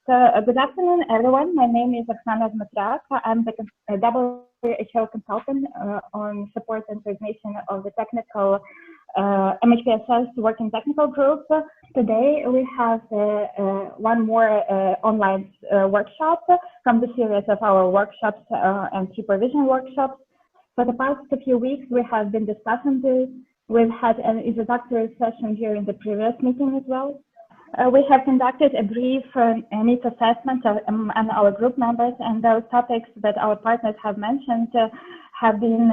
Good afternoon, everyone. My name is Oksana Dmitryak. I'm the WHO consultant on support and coordination of the technical MHPSS working technical group. Today we have one more online workshop from the series of our workshops and supervision workshops. For the past few weeks, we have been discussing this. We've had an introductory session during the previous meeting as well. We have conducted a brief needs assessment on our group members, and those topics that our partners have mentioned have been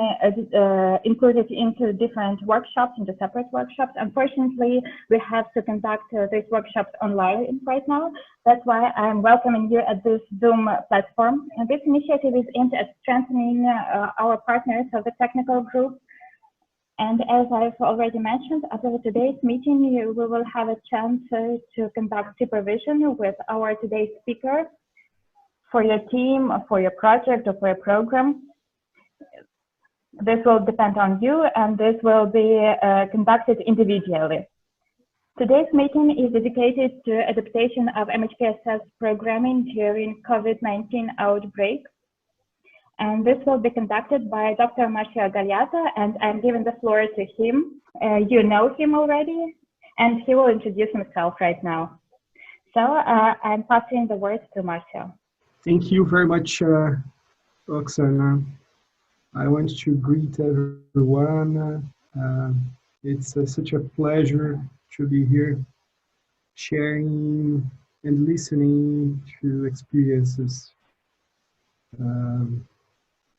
included into different workshops, into separate workshops. Unfortunately, we have to conduct these workshops online right now. That's why I'm welcoming you at this Zoom platform. And this initiative is aimed at strengthening our partners of the technical group. And as I've already mentioned, after today's meeting, we will have a chance to conduct supervision with our today's speaker for your team, or for your project, or for your program. This will depend on you, and this will be conducted individually. Today's meeting is dedicated to adaptation of MHPSS programming during COVID-19 outbreak. And this will be conducted by Dr. Marcio Gagliato, and I'm giving the floor to him. You know him already, and he will introduce himself right now. So I'm passing the word to Marcio. Thank you very much, Oksana. I want to greet everyone. It's such a pleasure to be here, sharing and listening to experiences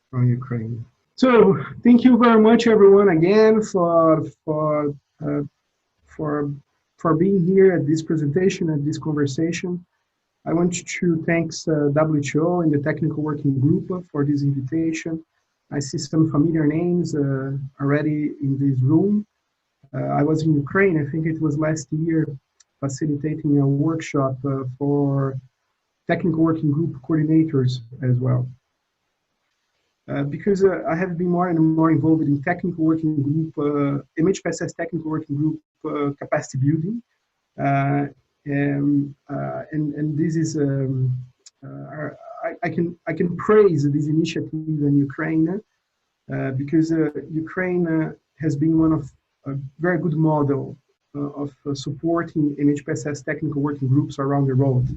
from Ukraine. So thank you very much, everyone, again for being here at this presentation, at this conversation. I want to thank WHO and the technical working group for this invitation. I see some familiar names already in this room. I was in Ukraine, I think it was last year, facilitating a workshop for technical working group coordinators as well. Because I have been more and more involved in technical working group, MHPSS technical working group capacity building, and this is I can praise this initiative in Ukraine because Ukraine has been one of a very good model of supporting MHPSS technical working groups around the world.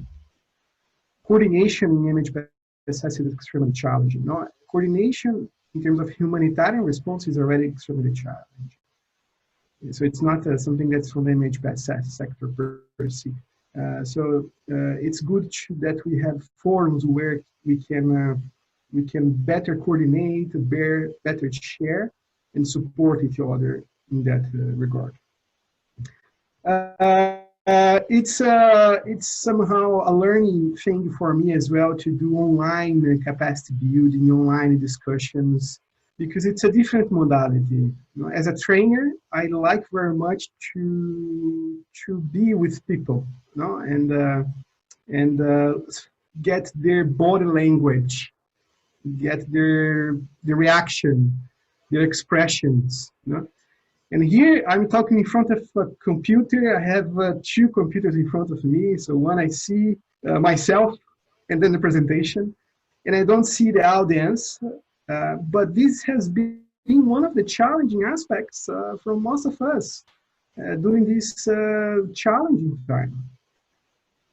Coordination in MHPSS is extremely challenging. No? Coordination in terms of humanitarian response is already extremely challenging. So it's not something that's from the MHPSS sector per se. So it's good that we have forums where we can better coordinate, better share, and support each other in that regard. It's somehow a learning thing for me as well to do online capacity building, online discussions, because it's a different modality. You know, as a trainer, I like very much to be with people, you know, and get their body language, get their reaction, their expressions, you know. And here I'm talking in front of a computer. I have two computers in front of me. So one I see myself and then the presentation, and I don't see the audience. But this has been one of the challenging aspects for most of us during this challenging time.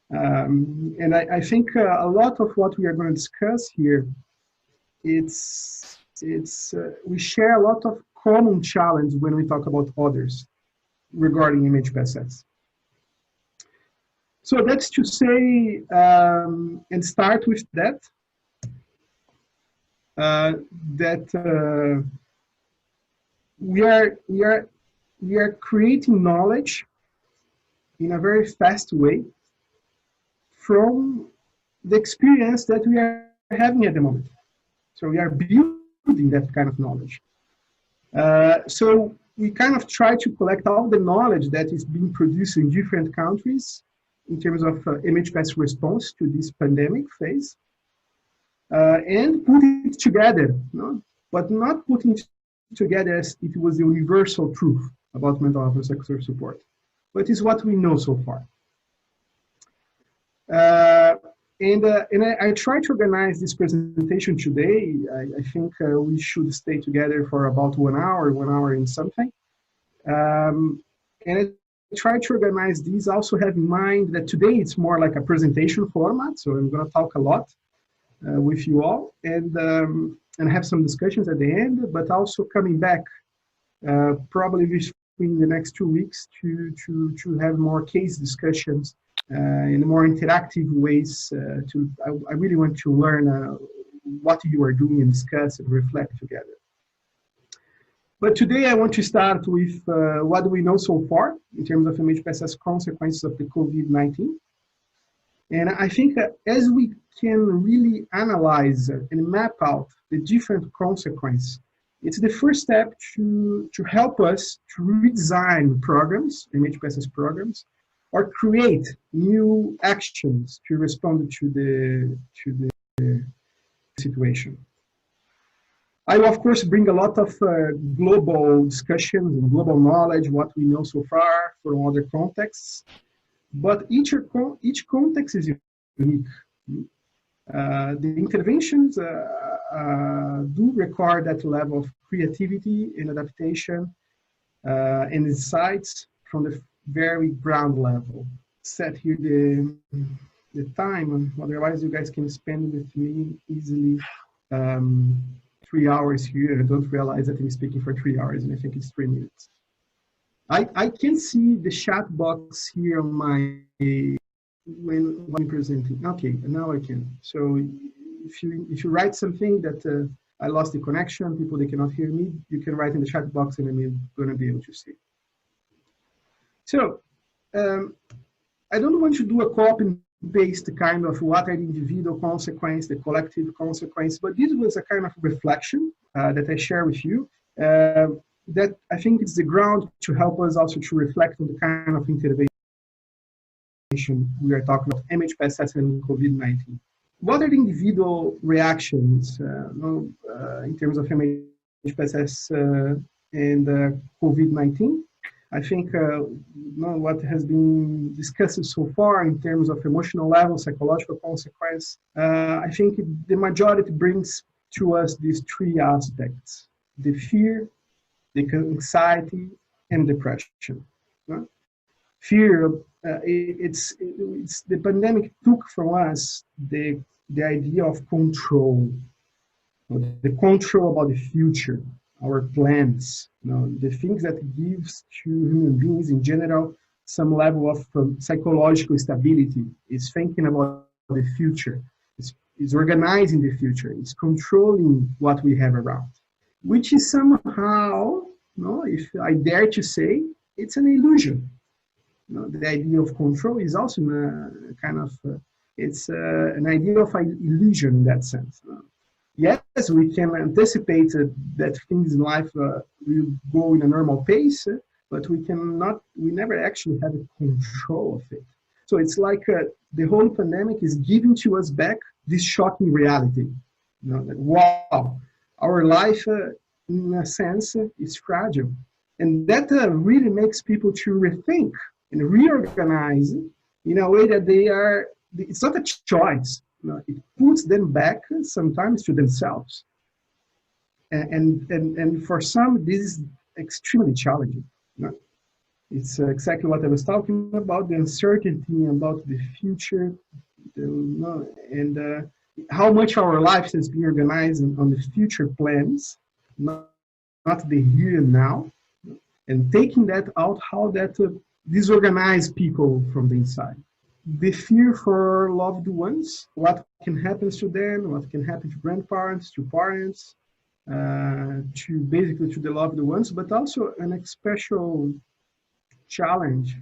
And I think a lot of what we are going to discuss here, we share a lot of common challenge when we talk about others regarding MHPSS. So that's to say, and start with that, we are creating knowledge in a very fast way from the experience that we are having at the moment. So we are building that kind of knowledge. So we kind of try to collect all the knowledge that is being produced in different countries in terms of MHPSS response to this pandemic phase, and put it together, you know? But not putting it together as it was the universal truth about mental health and psychosocial support, but it's what we know so far. I tried to organize this presentation today. I think we should stay together for about 1 hour and something. And I tried to organize these, also have in mind that today it's more like a presentation format. So I'm going to talk a lot with you all and have some discussions at the end, but also coming back probably between the next 2 weeks to have more case discussions in more interactive ways. I really want to learn what you are doing and discuss and reflect together. But today I want to start with what do we know so far in terms of MHPSS consequences of the COVID-19. And I think that as we can really analyze and map out the different consequences, it's the first step to help us to redesign programs, MHPSS programs, or create new actions to respond to the situation. I will, of course, bring a lot of global discussions and global knowledge, what we know so far from other contexts, but each context is unique. The interventions do require that level of creativity and adaptation and insights from the very ground level. Set here the time, otherwise you guys can spend with me easily 3 hours here. I don't realize that I'm speaking for 3 hours, and I think it's 3 minutes. I can see the chat box here on my when I'm presenting. Okay, now I can. So if you write something that I lost the connection, people they cannot hear me, you can write in the chat box, and I'm going to be able to see. So I don't want to do a copy and paste kind of what are the individual consequence, the collective consequence, but this was a kind of reflection that I share with you that I think it's the ground to help us also to reflect on the kind of intervention we are talking about, MHPSS and COVID-19. What are the individual reactions in terms of MHPSS and COVID-19? I think what has been discussed so far in terms of emotional level, psychological consequence, I think the majority brings to us these 3 aspects: the fear, the anxiety, and depression. Fear, it's the pandemic took from us the idea of control, the control about the future, our plans, the things that gives to human beings in general some level of psychological stability. Is thinking about the future, is organizing the future, is controlling what we have around, which is somehow, if I dare to say, it's an illusion. The idea of control is also a kind of, it's an idea of an illusion in that sense. Yes, we can anticipate that things in life will go in a normal pace, but we never actually have a control of it. So it's like the whole pandemic is giving to us back this shocking reality. That, wow, our life, in a sense, is fragile. And that really makes people to rethink and reorganize in a way that it's not a choice. It puts them back sometimes to themselves. And for some, this is extremely challenging. It's exactly what I was talking about, the uncertainty about the future, and how much our lives has been organized on the future plans, not the here and now, and taking that out, how that disorganize people from the inside. The fear for loved ones, what can happen to them, what can happen to grandparents, to parents, to basically to the loved ones, but also an special challenge.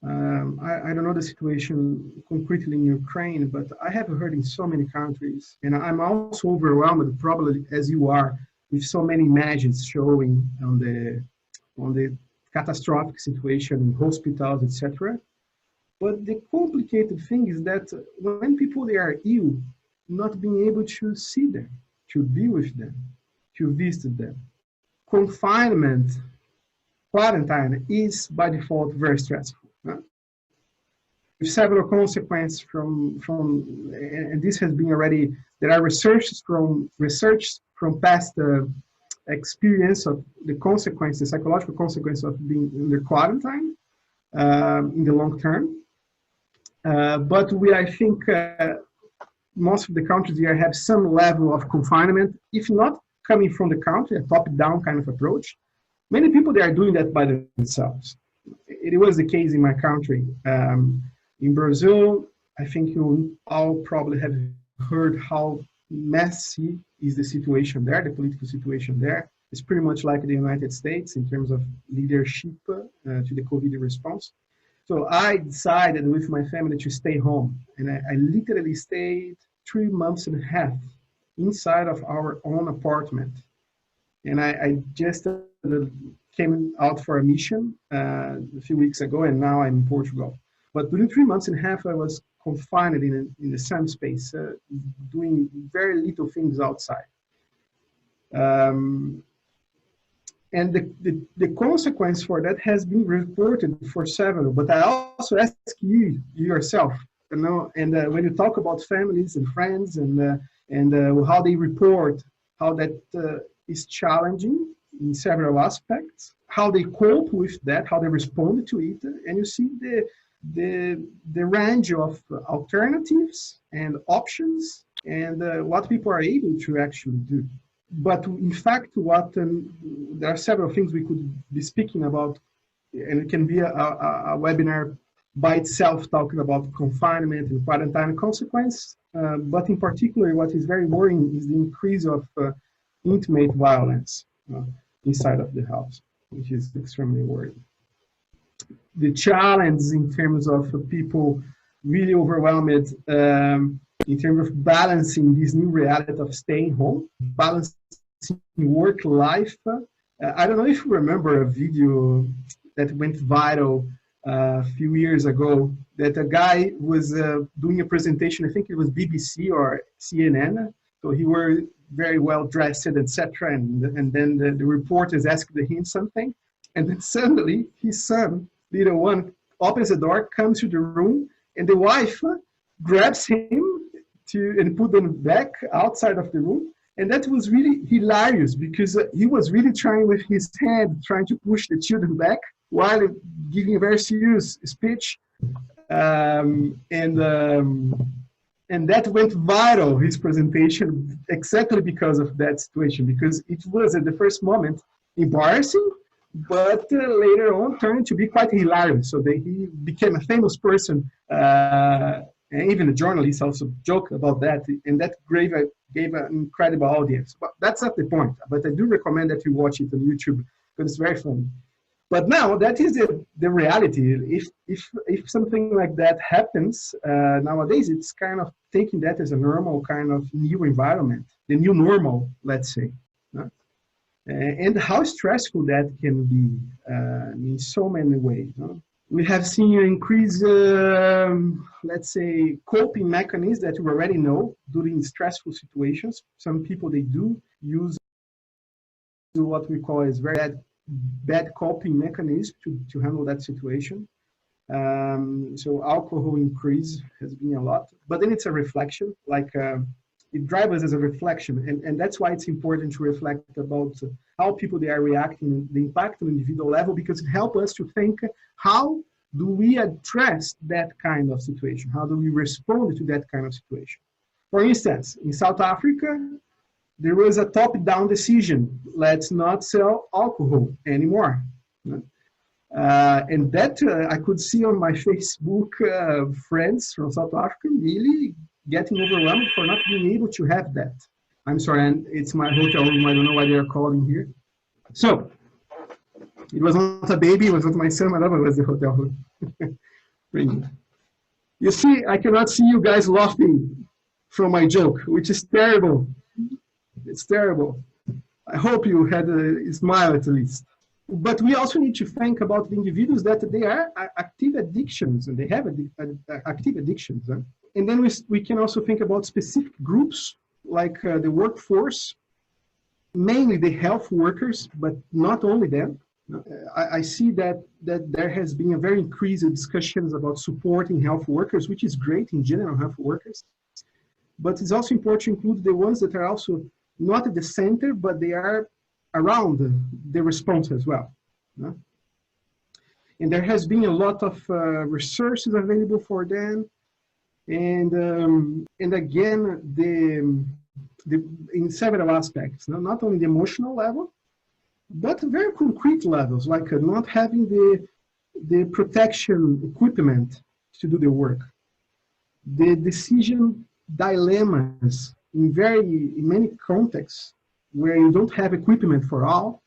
I don't know the situation concretely in Ukraine, but I have heard in so many countries, and I'm also overwhelmed, probably as you are, with so many images showing on the catastrophic situation in hospitals, etc. But the complicated thing is that when people they are ill, not being able to see them, to be with them, to visit them. Confinement, quarantine is by default very stressful. several consequences and this has been already, there are research from past experience of the consequences, psychological consequences of being under quarantine in the long term. But I think most of the countries here have some level of confinement, if not coming from the country, a top-down kind of approach. Many people, they are doing that by themselves. It was the case in my country. In Brazil, I think you all probably have heard how messy is the situation there, the political situation there. It's pretty much like the United States in terms of leadership to the COVID response. So I decided with my family to stay home, and I literally stayed 3 months and a half inside of our own apartment. And I just came out for a mission a few weeks ago, and now I'm in Portugal. But during 3 months and a half, I was confined in the same space, doing very little things outside. And the consequence for that has been reported for several, but I also ask you yourself, you know, and when you talk about families and friends and how they report, how that is challenging in several aspects, how they cope with that, how they respond to it, and you see the range of alternatives and options and what people are able to actually do. But in fact, there are several things we could be speaking about, and it can be a webinar by itself talking about confinement and quarantine consequence. But in particular, what is very worrying is the increase of intimate violence inside of the house, which is extremely worrying. The challenge in terms of people really overwhelmed in terms of balancing this new reality of staying home, balancing work life. I don't know if you remember a video that went viral a few years ago, that a guy was doing a presentation, I think it was BBC or CNN. So he were very well dressed, etc. And then the reporters asked him something. And then suddenly his son, little one, opens the door, comes to the room, and the wife grabs him and put them back outside of the room. And that was really hilarious because he was really trying with his hand, trying to push the children back while giving a very serious speech. And that went viral, his presentation, exactly because of that situation, because it was at the first moment embarrassing, but later on turned to be quite hilarious. So he became a famous person. And even the journalists also joke about that, and that gave an incredible audience. But that's not the point. But I do recommend that you watch it on YouTube because it's very funny. But now that is the reality. If something like that happens nowadays, it's kind of taking that as a normal kind of new environment, the new normal, let's say. And how stressful that can be in so many ways. We have seen an increase, let's say, coping mechanisms that we already know during stressful situations. Some people, they do use what we call as very bad coping mechanisms to handle that situation. So alcohol increase has been a lot, but then it's a reflection, like it drives us as a reflection. And that's why it's important to reflect about how people, they are reacting, the impact on individual level, because it helps us to think, how do we address that kind of situation? How do we respond to that kind of situation? For instance, in South Africa, there was a top-down decision, let's not sell alcohol anymore. And that I could see on my Facebook friends from South Africa really getting overwhelmed for not being able to have that. I'm sorry, and it's my hotel room. I don't know why they are calling here. So, it was not a baby, it was not my son, my lover, it was the hotel room. Ringing. You see, I cannot see you guys laughing from my joke, which is terrible. It's terrible. I hope you had a smile at least. But we also need to think about the individuals that they are active addictions, and they have active addictions. And then we can also think about specific groups, like the workforce, mainly the health workers, but not only them. I see that there has been a very increased discussions about supporting health workers, which is great in general, health workers. But it's also important to include the ones that are also not at the center, but they are around the response as well. And there has been a lot of resources available for them. And again, in several aspects, not only the emotional level, but very concrete levels, like not having the protection equipment to do the work, the decision dilemmas in many contexts where you don't have equipment for all,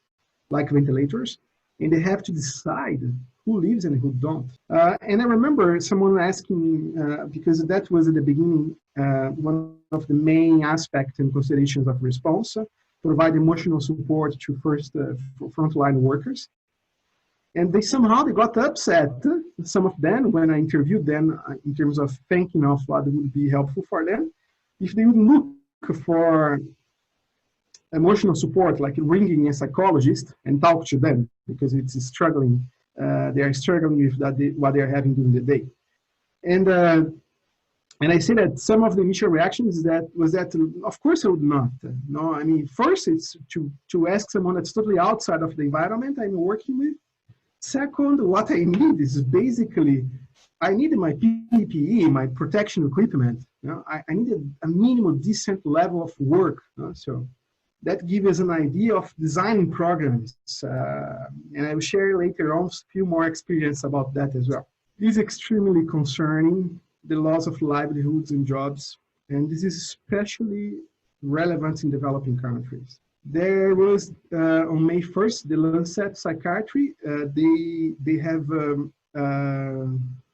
like ventilators, and they have to decide who lives and who don't. And I remember someone asking, because that was at the beginning, one of the main aspects and considerations of response, provide emotional support to frontline workers. And they got upset, some of them, when I interviewed them in terms of thinking of what would be helpful for them, if they would look for emotional support, like ringing a psychologist and talk to them, because it's struggling. They are struggling with what they are having during the day. And I say that some of the initial reactions was that of course I would not. No, I mean, first it's to ask someone that's totally outside of the environment I'm working with. Second, what I need is basically, I need my PPE, my protection equipment. I need a minimum decent level of work. So that gives us an idea of designing programs. And I will share later on a few more experience about that as well. This is extremely concerning, the loss of livelihoods and jobs. And this is especially relevant in developing countries. There was, on May 1st, the Lancet Psychiatry, they have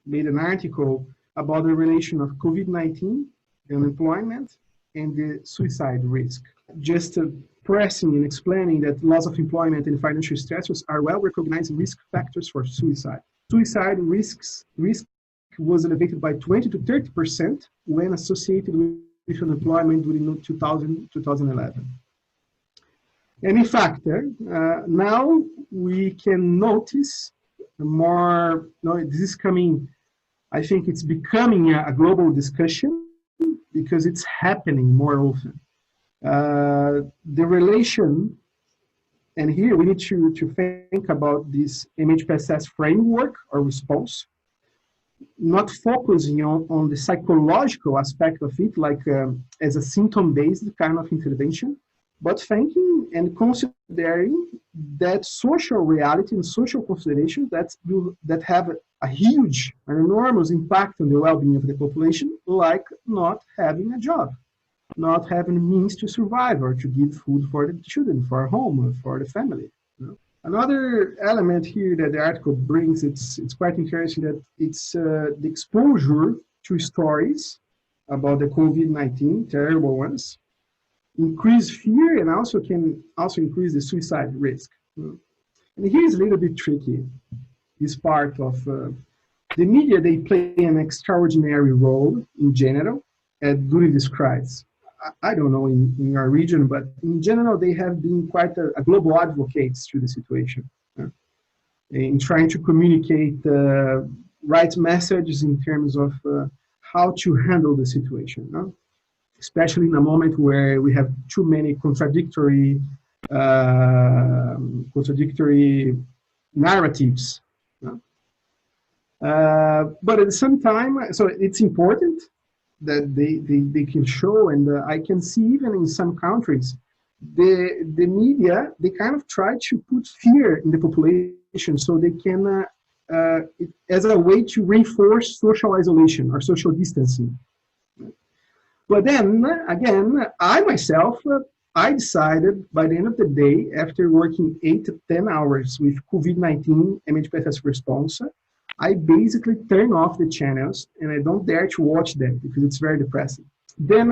made an article about the relation of COVID-19, unemployment, and the suicide risk. Just pressing and explaining that loss of employment and financial stressors are well-recognized risk factors for suicide. Suicide risk was elevated by 20 to 30% when associated with unemployment during 2011. And in fact, now we can notice more, this is coming, I think it's becoming a global discussion because it's happening more often. The relation, and here we need to think about this MHPSS framework or response, not focusing on the psychological aspect of it, like as a symptom-based kind of intervention, but thinking and considering that social reality and social considerations that have a huge, an enormous impact on the well-being of the population, like not having a job, not having means to survive or to give food for the children, for a home, for the family. Another element here that the article brings, it's quite interesting, that it's the exposure to stories about the COVID-19, terrible ones, increase fear and also can increase the suicide risk. And here's a little bit tricky, this part of the media. They play an extraordinary role in general during this crisis. I don't know in our region, but in general, they have been quite a global advocates to the situation in trying to communicate right messages in terms of how to handle the situation, especially in a moment where we have too many contradictory narratives. But at the same time, so it's important that they can show, and I can see even in some countries, the media, they kind of try to put fear in the population so they can, as a way to reinforce social isolation or social distancing. But then, again, I myself, I decided by the end of the day, after working 8 to 10 hours with COVID-19 MHPSS response, I basically turn off the channels and I don't dare to watch them because it's very depressing. Then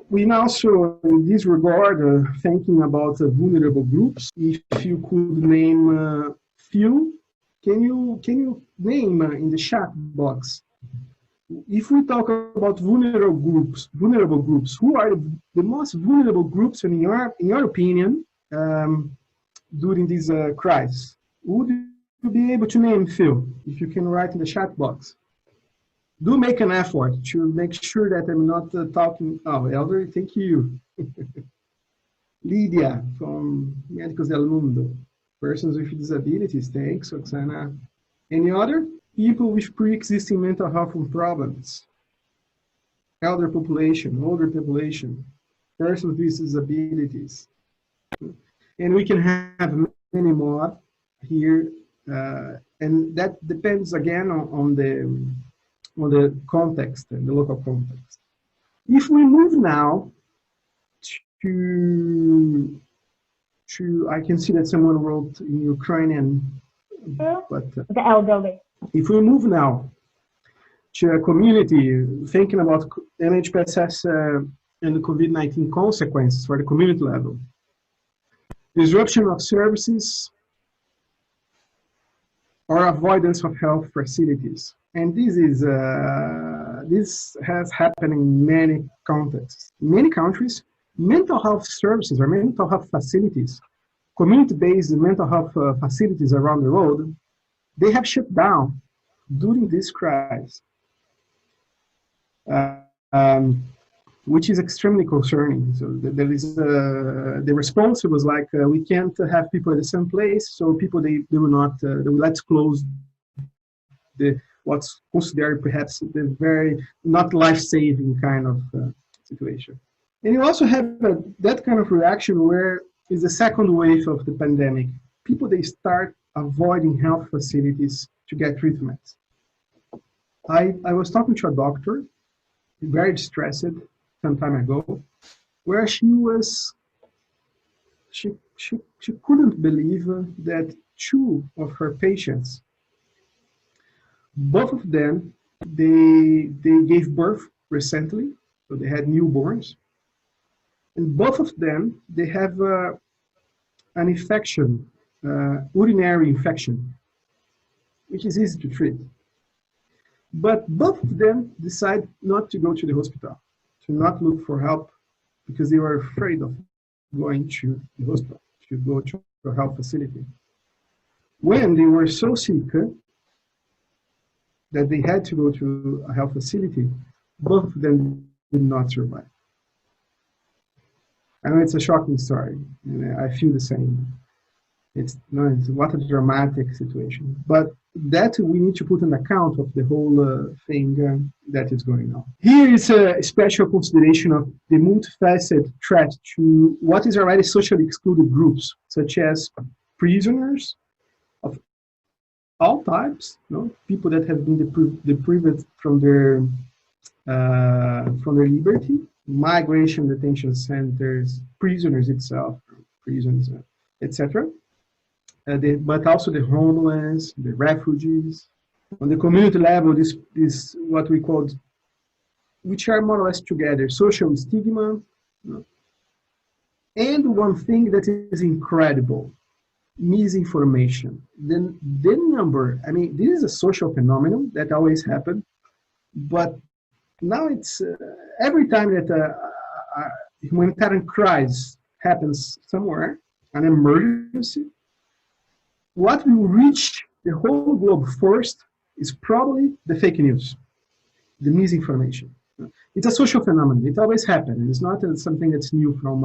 we also, in this regard, thinking about vulnerable groups. If you could name few, can you name in the chat box? If we talk about vulnerable groups, who are the most vulnerable groups in your opinion during this crisis? Would you be able to name Phil, if you can write in the chat box? Do make an effort to make sure that I'm not talking. Oh, Elder, thank you. Lydia from Médicos del Mundo. Persons with disabilities, thanks, Oksana. Any other? People with pre-existing mental health problems. Elder population, older population, persons with disabilities. And we can have many more here. And that depends again on the context and the local context. If we move now to I can see that someone wrote in Ukrainian, but the elderly. If we move now to a community, thinking about MHPSS and the COVID-19 consequences for the community level, disruption of services or avoidance of health facilities. And this has happened in many contexts. In many countries, mental health services or mental health facilities, community-based mental health facilities around the world, they have shut down during this crisis, which is extremely concerning. So there is the response was like, we can't have people at the same place, so people they will not let's close what's considered perhaps the very not life-saving kind of situation. And you also have that kind of reaction where is the second wave of the pandemic. People, they start avoiding health facilities to get treatment. I was talking to a doctor, very distressed some time ago, where she couldn't believe that two of her patients, both of them, they gave birth recently, so they had newborns, and both of them, they have an infection, urinary infection, which is easy to treat. But both of them decide not to go to the hospital, to not look for help, because they were afraid of going to the hospital, to go to a health facility. When they were so sick that they had to go to a health facility, both of them did not survive. I know it's a shocking story, and I feel the same. It's what a dramatic situation. But that we need to put an account of the whole thing that is going on. Here is a special consideration of the multifaceted threat to what is already socially excluded groups, such as prisoners of all types, people that have been deprived from their liberty, migration detention centers, prisoners itself, prisons, etc. But also the homeless, the refugees. On the community level, this is what we call, which are more or less together, social stigma. And one thing that is incredible, misinformation. The number, I mean, this is a social phenomenon that always happened, but now it's every time that a humanitarian crisis happens somewhere, an emergency, what will reach the whole globe first is probably the fake news, the misinformation. It's a social phenomenon. It always happens. It's not something that's new from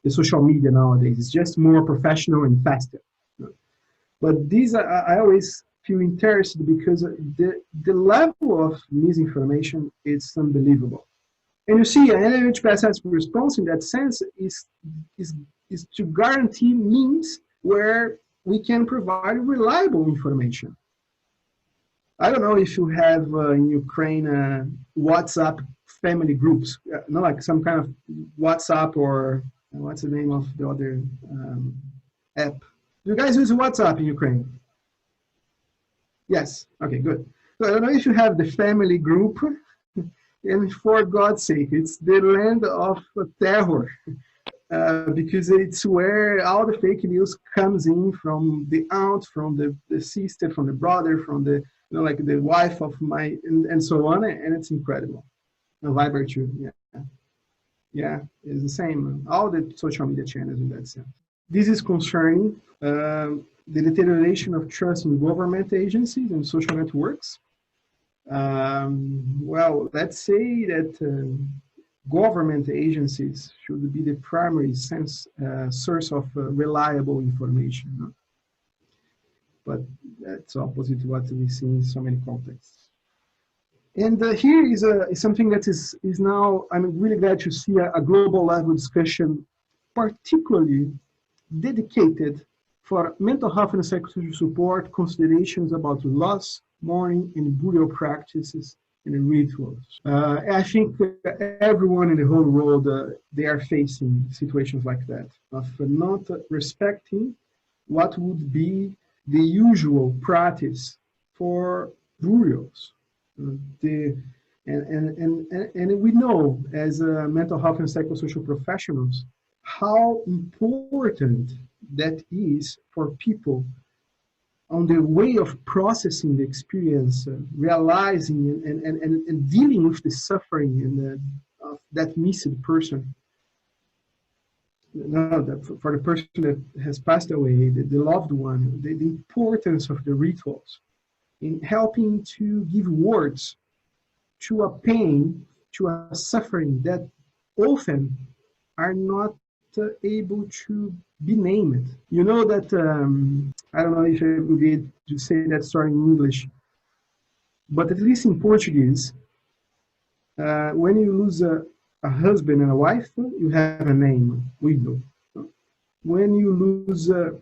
the social media nowadays. It's just more professional and faster. But these, I always feel interested because the level of misinformation is unbelievable. And you see, an MHPSS response in that sense is to guarantee means where we can provide reliable information. I don't know if you have in Ukraine WhatsApp family groups, not like some kind of WhatsApp or what's the name of the other app? Do you guys use WhatsApp in Ukraine? Yes, okay, good. So I don't know if you have the family group, and for God's sake, it's the land of terror. Because it's where all the fake news comes in from the aunt, from the sister, from the brother, from the like the wife of my, and so on, and it's incredible. And Viber too, yeah, it's the same. All the social media channels in that sense. This is concerning. the deterioration of trust in government agencies and social networks. Well, let's say that government agencies should be the primary source of reliable information. No? But that's opposite to what we see in so many contexts. And here is something that is now, I'm really glad to see a global level discussion, particularly dedicated for mental health and psychosocial support, considerations about loss, mourning, and burial practices and rituals. I think everyone in the whole world, they are facing situations like that, of not respecting what would be the usual practice for burials. And we know as mental health and psychosocial professionals how important that is for people on the way of processing the experience, realizing and dealing with the suffering and of that missed person. For the person that has passed away, the loved one, the importance of the rituals in helping to give words to a pain, to a suffering that often are not able to be named. You know that, I don't know if I would be able to say that story in English, but at least in Portuguese, when you lose a husband and a wife, you have a name, widow. When you lose a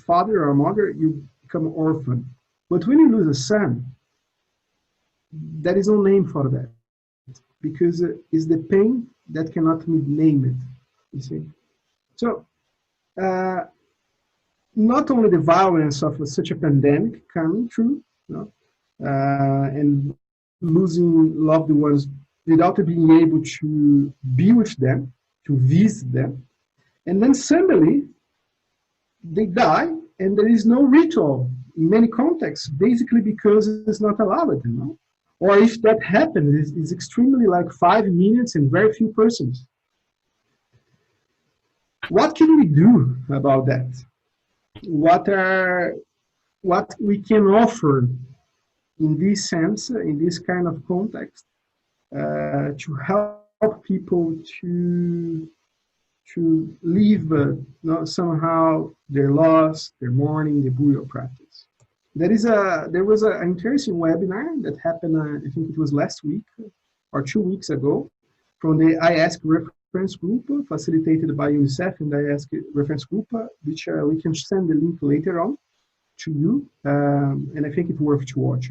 father or a mother, you become orphan. But when you lose a son, there is no name for that, because it's the pain that cannot be named, you see. So, not only the violence of such a pandemic coming through, you know, and losing loved ones without being able to be with them, to visit them, and then suddenly they die and there is no ritual in many contexts, basically because it's not allowed, you know? Or if that happens, it's extremely like 5 minutes and very few persons. What can we do about that? What we can offer in this sense, in this kind of context, to help people to live somehow their loss, their mourning, their burial practice. There was an interesting webinar that happened, I think it was last week or 2 weeks ago, from the I Ask reference group, facilitated by UNICEF and I Ask reference group, which we can send the link later on to you, and I think it's worth to watch.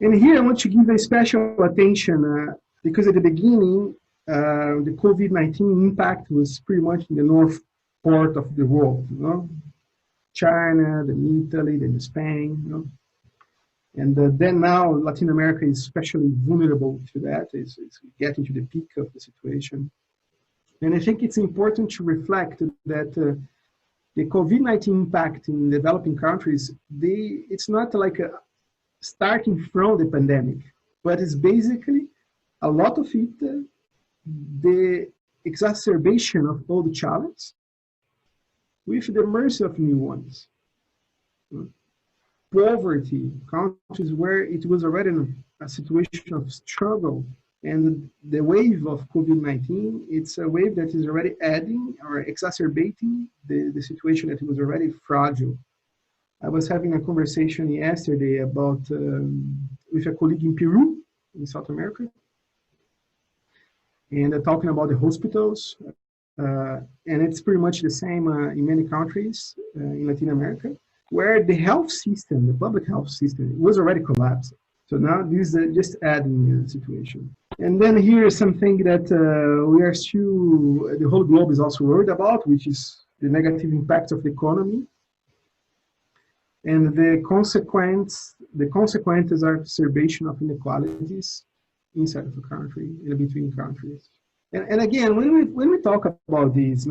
And here I want to give a special attention, because at the beginning, the COVID-19 impact was pretty much in the north part of the world, you know? China, then Italy, then Spain, you know? And then now Latin America is especially vulnerable to that. It's getting to the peak of the situation. And I think it's important to reflect that the COVID-19 impact in developing countries, it's not like starting from the pandemic, but it's basically a lot of it, the exacerbation of all the challenges with the mercy of new ones. Poverty, countries where it was already a situation of struggle, and the wave of COVID-19, it's a wave that is already adding or exacerbating the situation that was already fragile. I was having a conversation yesterday about with a colleague in Peru, in South America, and talking about the hospitals, and it's pretty much the same in many countries in Latin America, where the health system, the public health system, was already collapsed. So now this is just adding the situation. And then here is something that we are still, the whole globe is also worried about, which is the negative impact of the economy. And the consequences are exacerbation of inequalities inside of the country and between countries. And again, when we talk about this,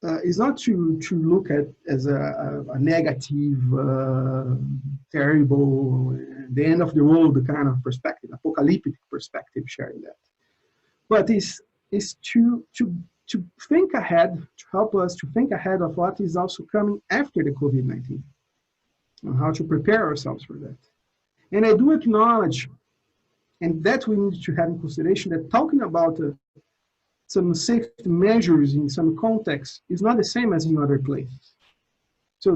it's not to look at as a negative, terrible, the end of the world kind of perspective, apocalyptic perspective, sharing that. But it's to think ahead, to help us to think ahead of what is also coming after the COVID-19. on how to prepare ourselves for that. And I do acknowledge, and that we need to have in consideration, that talking about some safety measures in some contexts is not the same as in other places. So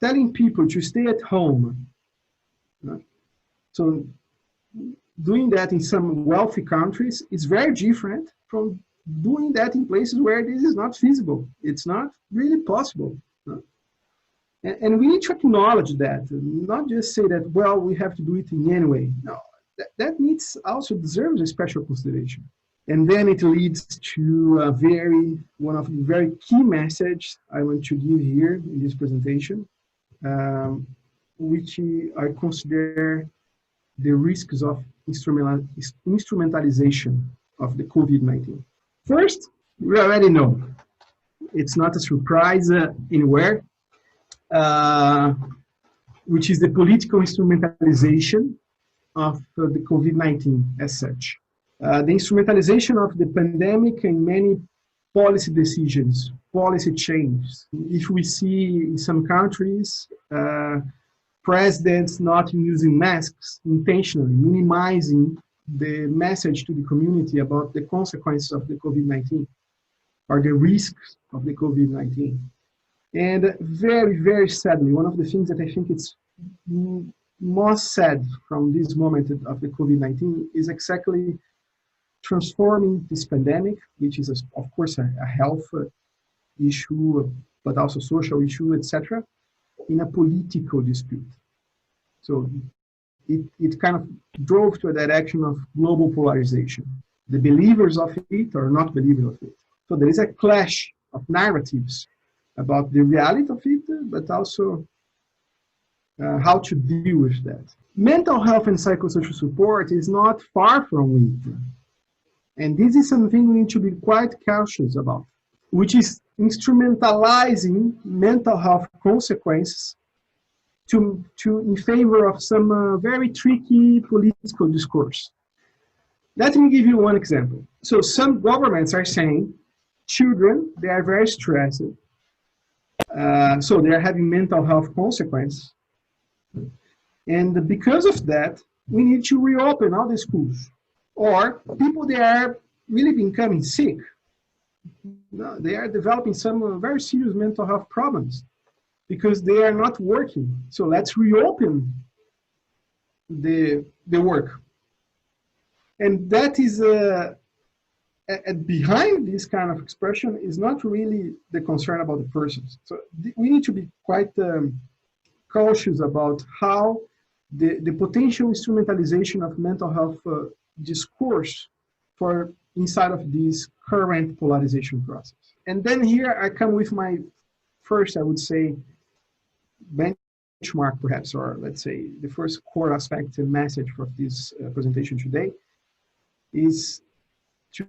telling people to stay at home, so doing that in some wealthy countries is very different from doing that in places where this is not feasible. It's not really possible. And we need to acknowledge that, not just say that, well, we have to do it in any way. No, that needs also deserves a special consideration. And then it leads to one of the very key messages I want to give here in this presentation, which I consider the risks of instrumentalization of the COVID-19. First, we already know, it's not a surprise anywhere, which is the political instrumentalization of the COVID-19 as such. The instrumentalization of the pandemic and many policy decisions, policy changes. If we see in some countries, presidents not using masks intentionally, minimizing the message to the community about the consequences of the COVID-19 or the risks of the COVID-19. And very, very sadly, one of the things that I think it's most sad from this moment of the COVID-19 is exactly transforming this pandemic, which is, of course, a health issue, but also social issue, etc., in a political dispute. So it kind of drove to a direction of global polarization. The believers of it or not believers of it. So there is a clash of narratives about the reality of it, but also how to deal with that. Mental health and psychosocial support is not far from it. And this is something we need to be quite cautious about, which is instrumentalizing mental health consequences in favor of some very tricky political discourse. Let me give you one example. So some governments are saying children, they are very stressed. So they are having mental health consequences. And because of that, we need to reopen all the schools. Or people, they are really becoming sick. They are developing some very serious mental health problems because they are not working. So let's reopen the work. And that is, behind this kind of expression is not really the concern about the persons. So we need to be quite cautious about how the potential instrumentalization of mental health discourse for inside of this current polarization process. And then here I come with my first, I would say, benchmark perhaps, or let's say the first core aspect and message for this presentation today is to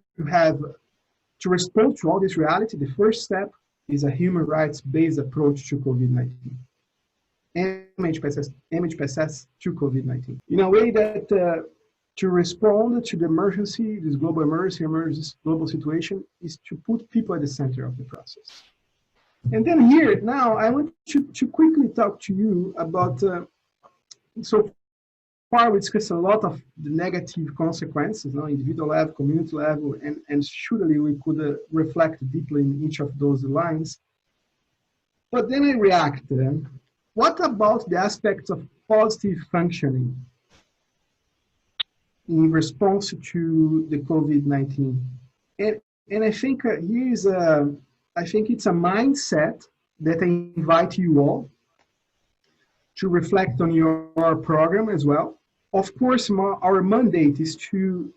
respond to all this reality. The first step is a human rights-based approach to COVID-19. MHPSS to COVID-19. In a way that to respond to the emergency, this global emergency, global situation, is to put people at the center of the process. And then here, now, I want to quickly talk to you about, so far we discussed a lot of the negative consequences, individual level, community level, and surely we could reflect deeply in each of those lines. But then I react, what about the aspects of positive functioning in response to the COVID-19? And I think I think it's a mindset that I invite you all to reflect on your program as well. Of course, our mandate is to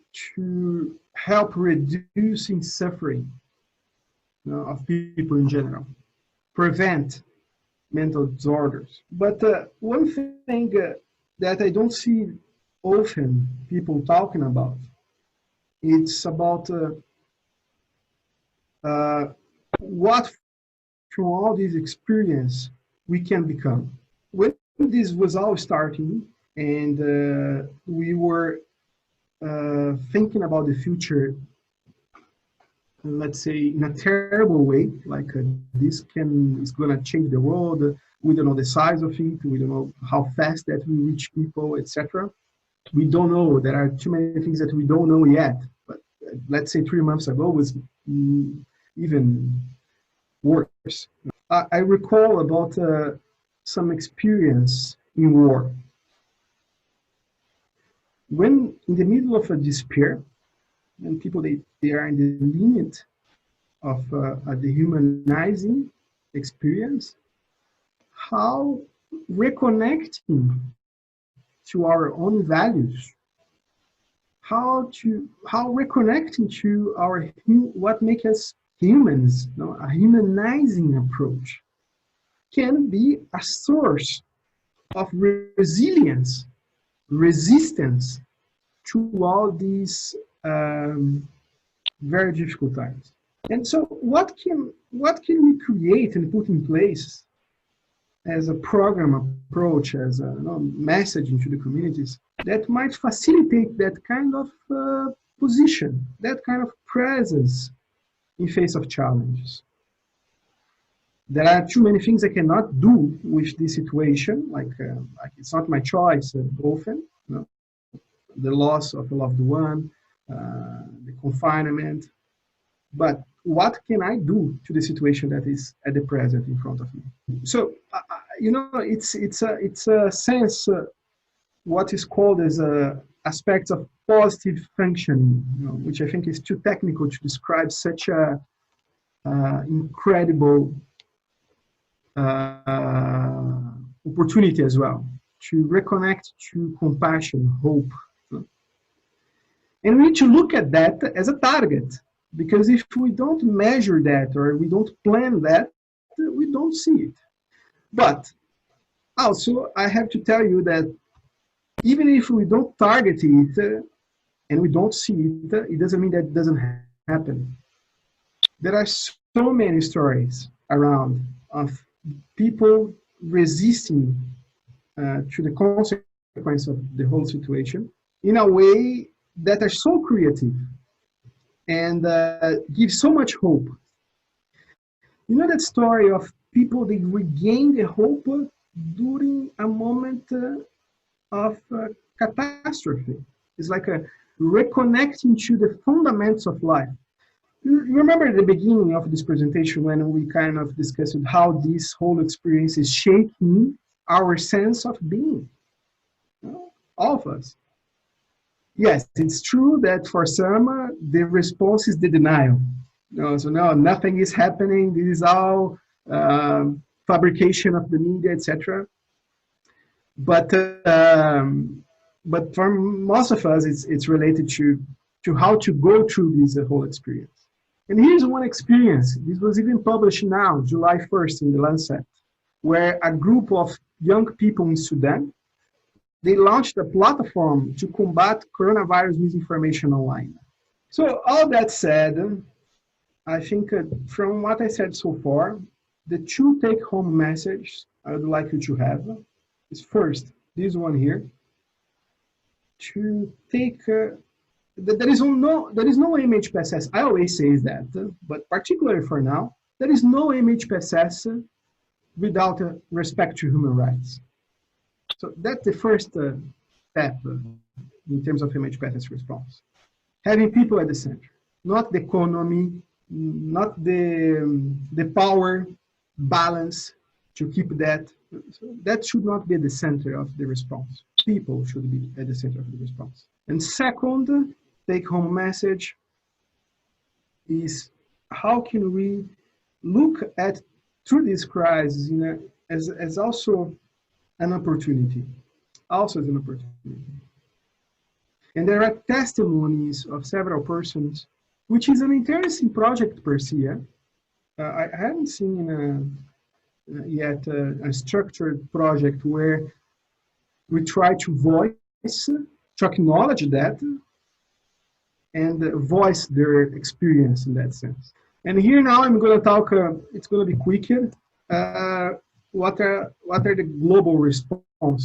help reducing suffering of people in general, prevent mental disorders. But one thing that I don't see often people talking about, it's about what from all this experience we can become. When this was all starting and we were thinking about the future, let's say in a terrible way, like this is going to change the world, We don't know the size of it. We don't know how fast that will reach people, etc. We don't know. There are too many things that we don't know yet. But let's say 3 months ago was even worse. I recall about some experience in war. When in the middle of a despair, and people they are in the limit of a dehumanizing experience, how reconnecting to our own values, how reconnecting to our what makes us humans, a humanizing approach, can be a source of resilience, resistance to all these very difficult times. And so what can we create and put in place as a program approach, as a messaging to the communities that might facilitate that kind of position, that kind of presence in face of challenges? There are too many things I cannot do with this situation, like it's not my choice often, the loss of a loved one, the confinement, but what can I do to the situation that is at the present in front of me? So, it's a sense, what is called as aspects of positive functioning, which I think is too technical to describe such a incredible opportunity as well, to reconnect to compassion, hope. And we need to look at that as a target, because if we don't measure that or we don't plan that, we don't see it. But also, I have to tell you that even if we don't target it and we don't see it, it doesn't mean that it doesn't happen. There are so many stories around of people resisting to the consequence of the whole situation in a way that are so creative and give so much hope. You know that story of people, they regain the hope during a moment of catastrophe. It's like a reconnecting to the fundamentals of life. You remember at the beginning of this presentation when we kind of discussed how this whole experience is shaking our sense of being, all of us. Yes, it's true that for some, the response is the denial. So no, nothing is happening. This is all fabrication of the media, etc. But for most of us, it's related to how to go through this whole experience. And here's one experience. This was even published now, July 1st in the Lancet, where a group of young people in Sudan, they launched a platform to combat coronavirus misinformation online. So all that said, I think from what I said so far, the two take-home messages I would like you to have is first, this one here, to take, there is no MHPSS, I always say that, but particularly for now, there is no MHPSS without respect to human rights. So that's the first step in terms of MHPSS response. Having people at the center, not the economy, not the power balance to keep that. So that should not be at the center of the response. People should be at the center of the response. And second, take-home message is how can we look at through this crisis as also an opportunity, And there are testimonies of several persons, which is an interesting project per se. I haven't seen yet a structured project where we try to voice, to acknowledge that, and voice their experience in that sense. And here now I'm going to talk, it's going to be quicker. What are the global response?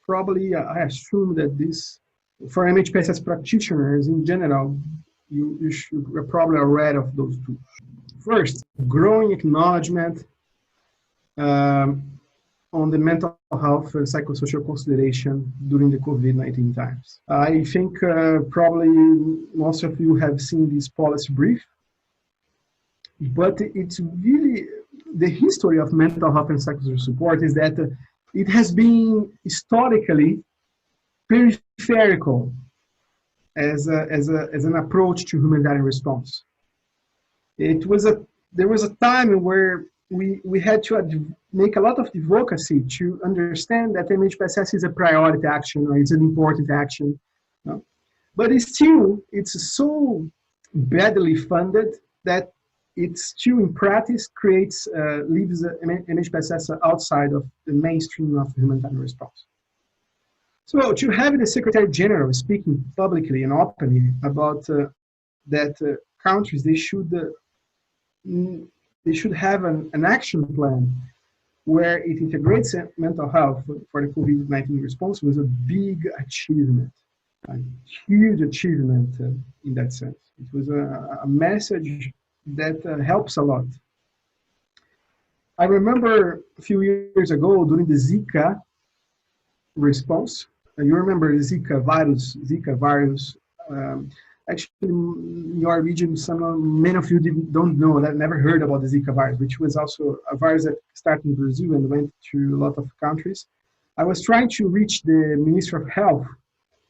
Probably I assume that this, for MHPSS practitioners in general, you're probably aware of those two. First, growing acknowledgement on the mental health and psychosocial consideration during the COVID-19 times. I think probably most of you have seen this policy brief, but it's really the history of mental health and psychosocial support is that it has been historically peripheral as an approach to humanitarian response. There was a time where we had to make a lot of advocacy to understand that MHPSS is a priority action or it's an important action. No? But it's so badly funded that it still in practice leaves MHPSS outside of the mainstream of humanitarian response. So to have the Secretary General speaking publicly and openly about that countries, they should have an action plan where it integrates mental health for the COVID-19 response was a big achievement, a huge achievement in that sense. It was a message that helps a lot. I remember a few years ago during the Zika response, you remember the Zika virus. Actually, in your region, many of you don't know, that never heard about the Zika virus, which was also a virus that started in Brazil and went to a lot of countries. I was trying to reach the Minister of Health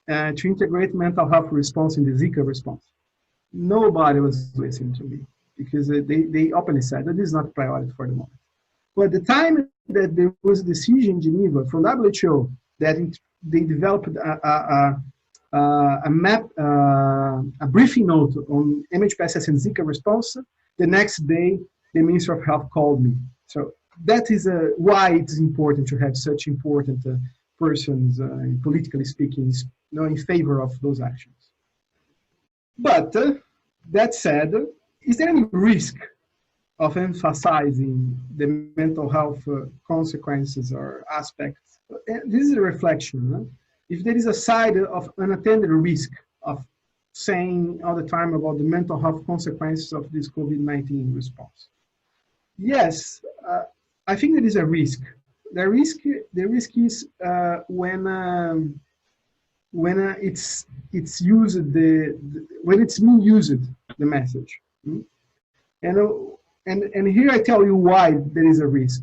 to integrate mental health response in the Zika response. Nobody was listening to me because they openly said that this is not a priority for the moment. But at the time that there was a decision in Geneva from WHO that they developed a briefing note on MHPSS and Zika response, the next day the Minister of Health called me. So that is why it's important to have such important persons, politically speaking, in favor of those actions. But that said, is there any risk of emphasizing the mental health consequences or aspects? This is a reflection. Huh? If there is a side of unattended risk of saying all the time about the mental health consequences of this COVID-19 response. Yes, I think there is a risk. The risk is when it's used when it's being used, the message. And here I tell you why there is a risk.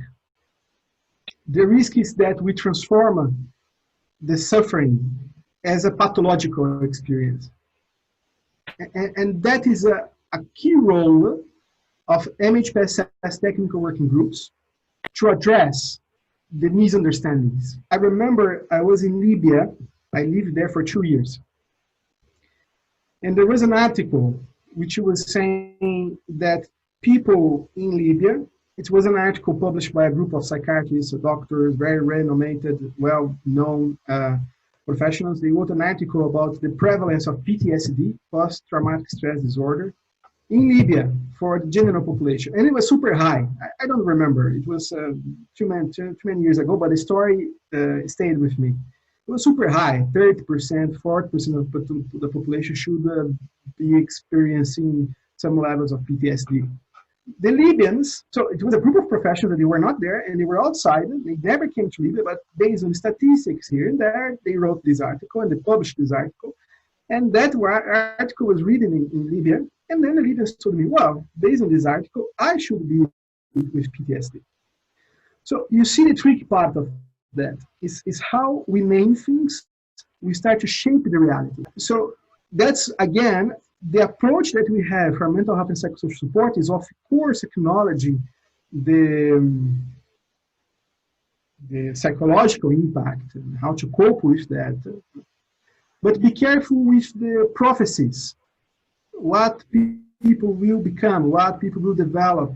The risk is that we transform the suffering as a pathological experience. And that is a key role of MHPSS technical working groups to address the misunderstandings. I remember I was in Libya. I lived there for 2 years. And there was an article which was saying that people in Libya, it was an article published by a group of psychiatrists, doctors, very renowned, well-known professionals. They wrote an article about the prevalence of PTSD, post-traumatic stress disorder, in Libya for the general population. And it was super high. I don't remember. It was too many years ago, but the story stayed with me. It was super high, 30%, 40% of the population should be experiencing some levels of PTSD. The Libyans, so it was a group of professionals that they were not there and they were outside. They never came to Libya, but based on statistics here and there, they wrote this article and they published this article. And that article was written in Libya. And then the Libyans told me, well, based on this article, I should be with PTSD. So you see the tricky part of that is how we name things, we start to shape the reality. So that's, again, the approach that we have for mental health and psychosocial support is, of course, acknowledging the psychological impact and how to cope with that. But be careful with the prophecies, what people will become, what people will develop.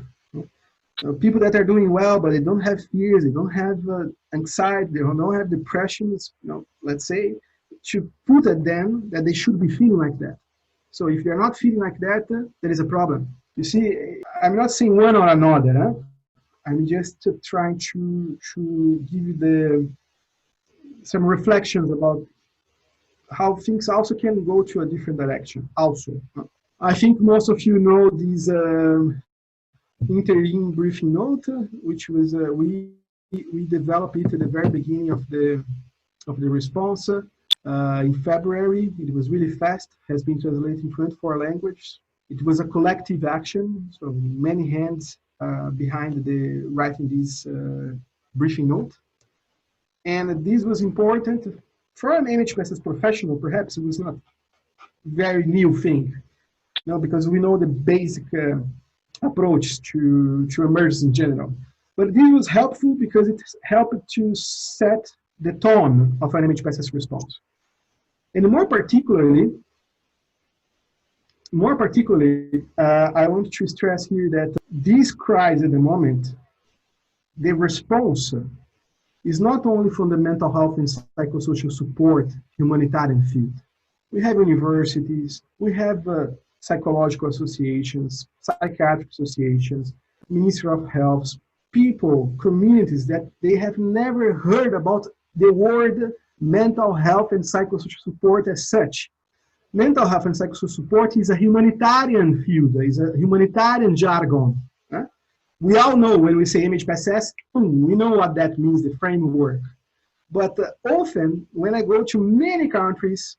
People that are doing well, but they don't have fears, they don't have anxiety, they don't have depressions, let's say, to put at them that they should be feeling like that. So if they're not feeling like that, there is a problem. You see, I'm not saying one or another. Huh? I'm just trying to give you some reflections about how things also can go to a different direction also. I think most of you know these interim briefing note, which was we developed it at the very beginning of the response in February. It was really fast, has been translated in 24 languages. It was a collective action, so many hands behind the writing this briefing note. And this was important for an MHPSS professional. Perhaps it was not a very new thing, because we know the basic approach to emergency in general. But this was helpful because it helped to set the tone of an MHPSS response. And more particularly, I want to stress here that this crisis at the moment, the response is not only from the mental health and psychosocial support humanitarian field. We have universities, we have psychological associations, psychiatric associations, Ministry of Health, people, communities that they have never heard about the word mental health and psychosocial support as such. Mental health and psychosocial support is a humanitarian field, is a humanitarian jargon. We all know when we say MHPSS, we know what that means, the framework. But often, when I go to many countries,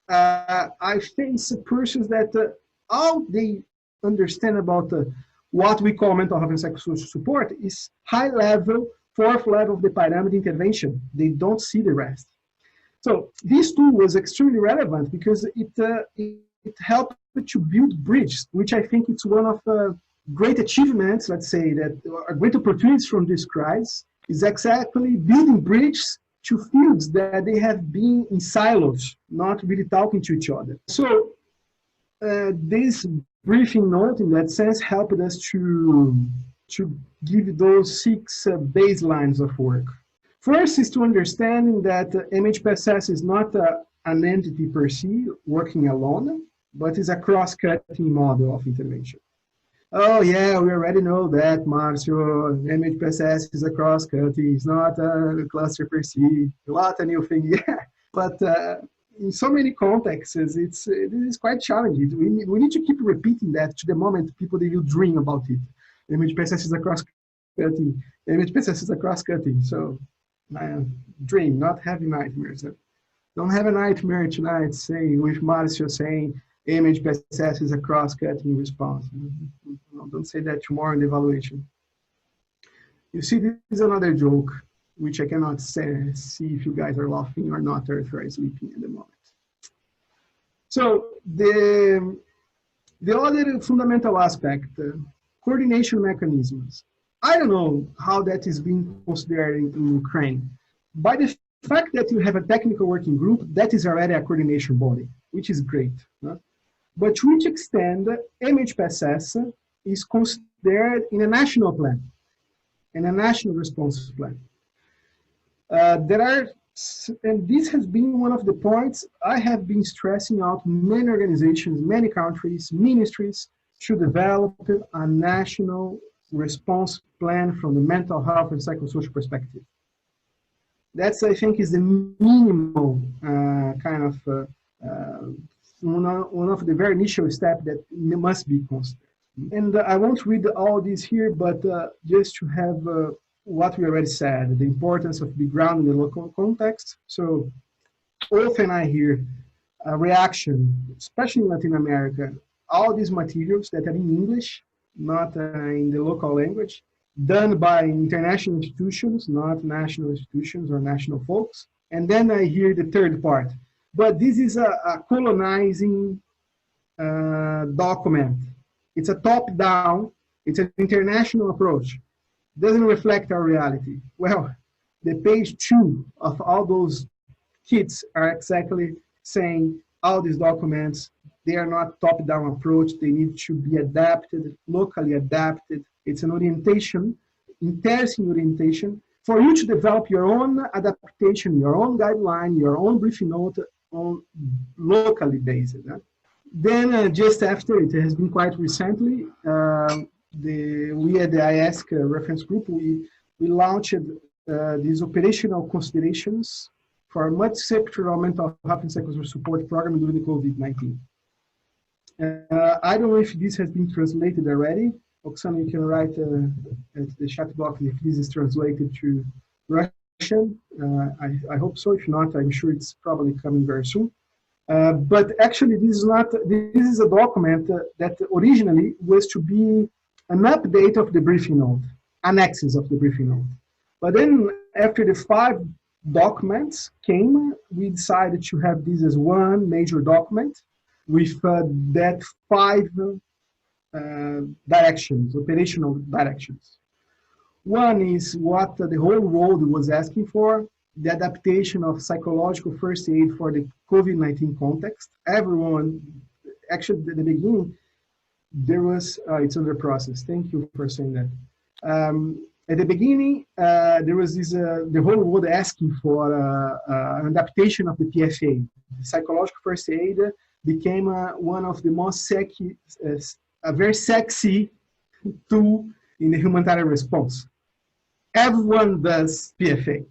I face persons that all they understand about what we call mental health and psychosocial support is high level, fourth level of the pyramid intervention. They don't see the rest. So this tool was extremely relevant because it helped to build bridges, which I think it's one of the great achievements, let's say, that are great opportunities from this crisis, is exactly building bridges to fields that they have been in silos, not really talking to each other. So this briefing note, in that sense, helped us to give those 6 baselines of work. First is to understand that MHPSS is not an entity per se working alone, but is a cross-cutting model of intervention. Oh yeah, we already know that, Marcio. MHPSS is a cross-cutting, it's not a cluster per se. What a new thing, yeah. But in so many contexts, this is quite challenging. We need to keep repeating that to the moment people they will dream about it. MHPSS is a cross-cutting. MHPSS is a cross-cutting. So dream, not having nightmares. Don't have a nightmare tonight saying with Marcio saying MHPSS is a cross-cutting response. Don't say that tomorrow in the evaluation. You see, this is another joke, which I cannot see if you guys are laughing or not, or if you are sleeping at the moment. So the other fundamental aspect, coordination mechanisms. I don't know how that is being considered in Ukraine. By the fact that you have a technical working group, that is already a coordination body, which is great. But to which extent MHPSS is considered in a national plan, in a national response plan. And this has been one of the points I have been stressing out many organizations, many countries, ministries to develop a national response plan from the mental health and psychosocial perspective. That's, I think, is the minimal kind of one of the very initial steps that must be considered. And I won't read all this here, but just to have what we already said, the importance of being grounded in the local context. So often I hear a reaction, especially in Latin America, all these materials that are in English, not in the local language, done by international institutions, not national institutions or national folks. And then I hear the third part. But this is a colonizing document. It's a top-down, it's an international approach. Doesn't reflect our reality. Well, the page 2 of all those kits are exactly saying all these documents, they are not top-down approach, they need to be adapted, locally adapted. It's an orientation, interesting orientation, for you to develop your own adaptation, your own guideline, your own briefing note on locally based. Then just after, it has been quite recently, we at the IASC reference group, we launched these operational considerations for a multi-sectoral mental health and psychosocial support program during the COVID-19. I don't know if this has been translated already, Oksana, you can write at the chat box if this is translated to Russian. I hope so. If not, I'm sure it's probably coming very soon. But actually, this is not. This is a document that originally was to be an update of the briefing note, annexes of the briefing note. But then, after the 5 documents came, we decided to have this as one major document with that 5 directions, operational directions. One is what the whole world was asking for, the adaptation of psychological first aid for the COVID-19 context. Everyone, actually at the beginning, there was, it's under process. Thank you for saying that. At the beginning, there was this, the whole world asking for an adaptation of the PFA. The psychological first aid became one of the most sexy, a very sexy tool in the humanitarian response. Everyone does PFA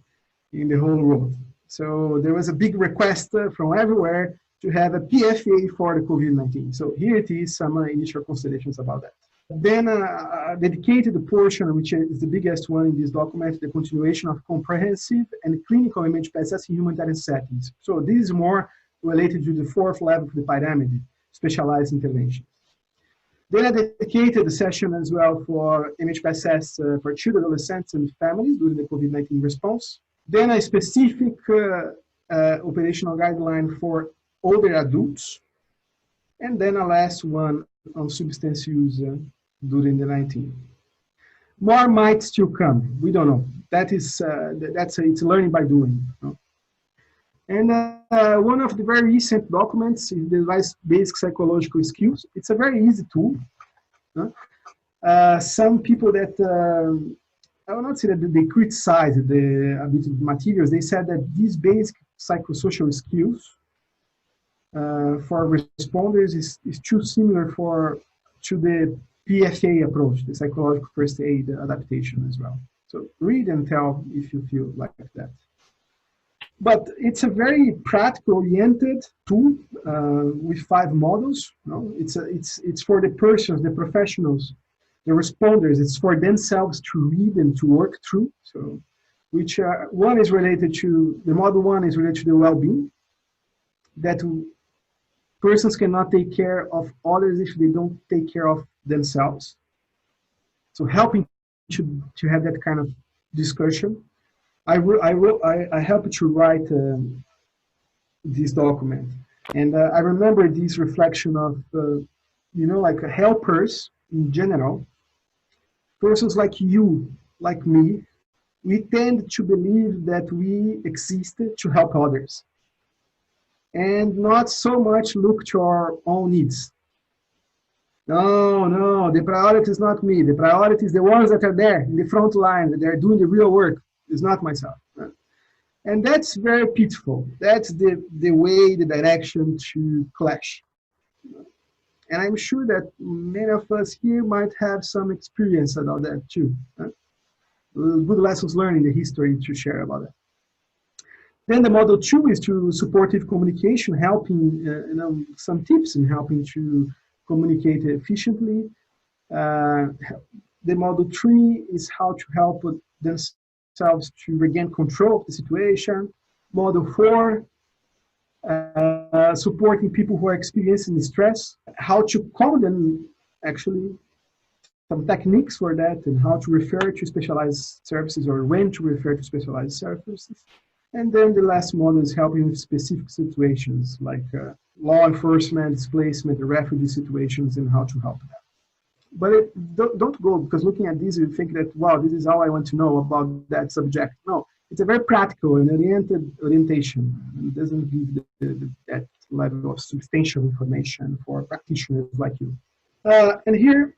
in the whole world. So there was a big request from everywhere to have a PFA for the COVID-19. So here it is, some initial considerations about that. Then a dedicated portion, which is the biggest one in this document, the continuation of comprehensive and clinical MHPSS in humanitarian settings. So this is more related to the 4th level of the pyramid, specialized interventions. Then I dedicated a session as well for MHPSS for children, adolescents, and families during the COVID-19 response. Then a specific operational guideline for older adults. And then a last one on substance use during the 19. More might still come. We don't know. That is, it's learning by doing. You know? And one of the very recent documents is the basic psychological skills. It's a very easy tool. Some people that, I will not say that they criticize the a bit of materials, they said that these basic psychosocial skills for responders is too similar to the PFA approach, the psychological first aid adaptation as well. So read and tell if you feel like that. But it's a very practical-oriented tool with 5 models. You know? It's for the persons, the professionals, the responders. It's for themselves to read and to work through. So, which one is related to the model 1 is related to the well-being. That persons cannot take care of others if they don't take care of themselves. So helping to have that kind of discussion. I helped to write this document, and I remember this reflection of, you know, like helpers in general, persons like you, like me, we tend to believe that we exist to help others, and not so much look to our own needs. No, the priority is not me. The priority is the ones that are there in the front line, that they're doing the real work. Is not myself. Right? And that's very pitiful. That's the way, the direction to clash. And I'm sure that many of us here might have some experience about that too. Right? Good lessons learned in the history to share about that. Then the model 2 is to supportive communication, helping, you know, some tips in helping to communicate efficiently. The model 3 is how to help themselves to regain control of the situation. Model 4, supporting people who are experiencing stress, how to calm them, actually, some techniques for that, and how to refer to specialized services or when to refer to specialized services. And then the last model is helping with specific situations like law enforcement, displacement, refugee situations, and how to help them. But don't go, because looking at this, you think that, wow, this is all I want to know about that subject. No, it's a very practical and orientation. It doesn't give that level of substantial information for practitioners like you. And here,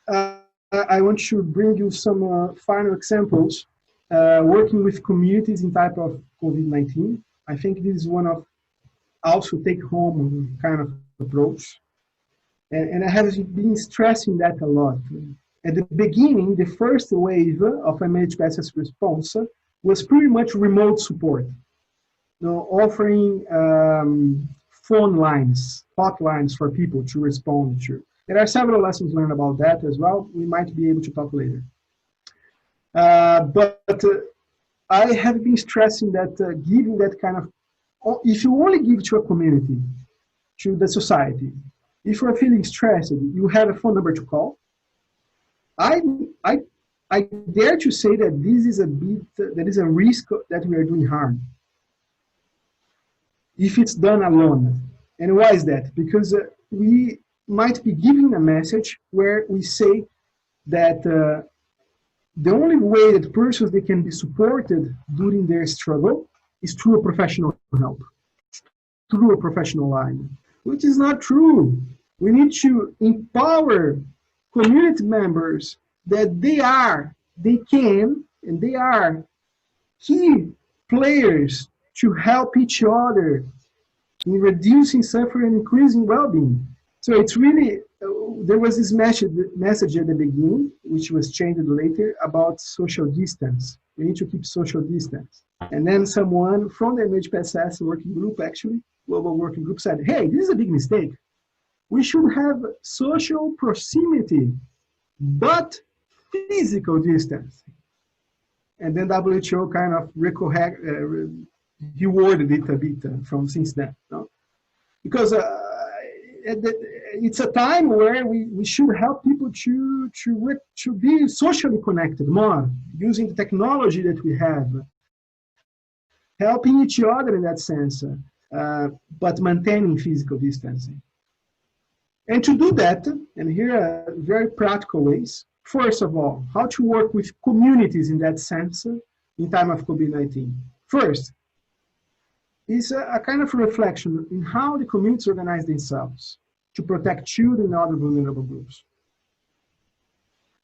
I want to bring you some final examples, working with communities in type of COVID-19. I think this is one of also take-home kind of approach. And I have been stressing that a lot. At the beginning, the first wave of MHPSS response was pretty much remote support, you know, offering phone lines, hotlines for people to respond to. There are several lessons learned about that as well. We might be able to talk later. But I have been stressing that giving that kind of, if you only give to a community, to the society, if you're feeling stressed, you have a phone number to call. I dare to say that this is there is a risk that we are doing harm if it's done alone. And why is that? Because we might be giving a message where we say that the only way that persons they can be supported during their struggle is through a professional help, through a professional line, which is not true. We need to empower community members that they can, and they are key players to help each other in reducing suffering and increasing well-being. So it's really, there was this message at the beginning, which was changed later, about social distance. We need to keep social distance. And then someone from the MHPSS working group, actually, global working group, said, hey, this is a big mistake. We should have social proximity, but physical distance. And then WHO kind of reworded it a bit from since then. No? Because it's a time where we should help people to be socially connected more, using the technology that we have, helping each other in that sense, but maintaining physical distancing. And to do that, and here are very practical ways. First of all, how to work with communities in that sense in time of COVID-19. First, is a kind of reflection in how the communities organize themselves to protect children and other vulnerable groups.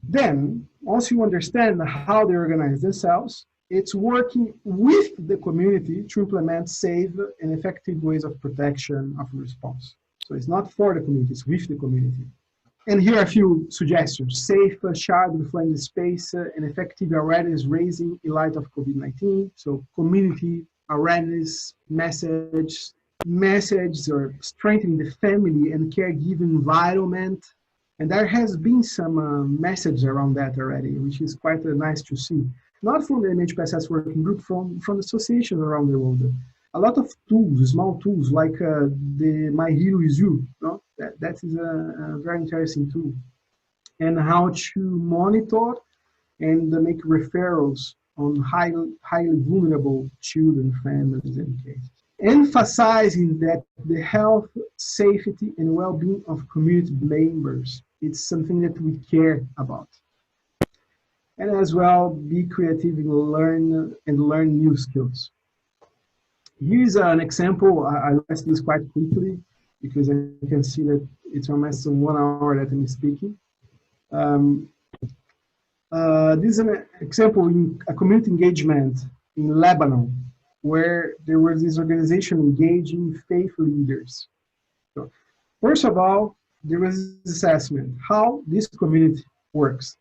Then, once you understand how they organize themselves, it's working with the community to implement safe and effective ways of protection of response. So it's not for the community, it's with the community. And here are a few suggestions. Safe, child-friendly space, and effective awareness raising in light of COVID-19. So community awareness, message or strengthening the family and caregiving environment. And there has been some message around that already, which is quite nice to see. Not from the MHPSS working group, from associations around the world. A lot of tools, small tools, like the My Hero Is You. No? That is a very interesting tool. And how to monitor and make referrals on highly vulnerable children, families, and cases. Emphasizing that the health, safety, and well-being of community members, it's something that we care about. And as well, be creative and learn new skills. Here's an example. I list this quite quickly because I can see that it's almost 1 hour that I'm speaking. This is an example in a community engagement in Lebanon, where there was this organization engaging faith leaders. So, first of all, there was this assessment, how this community works,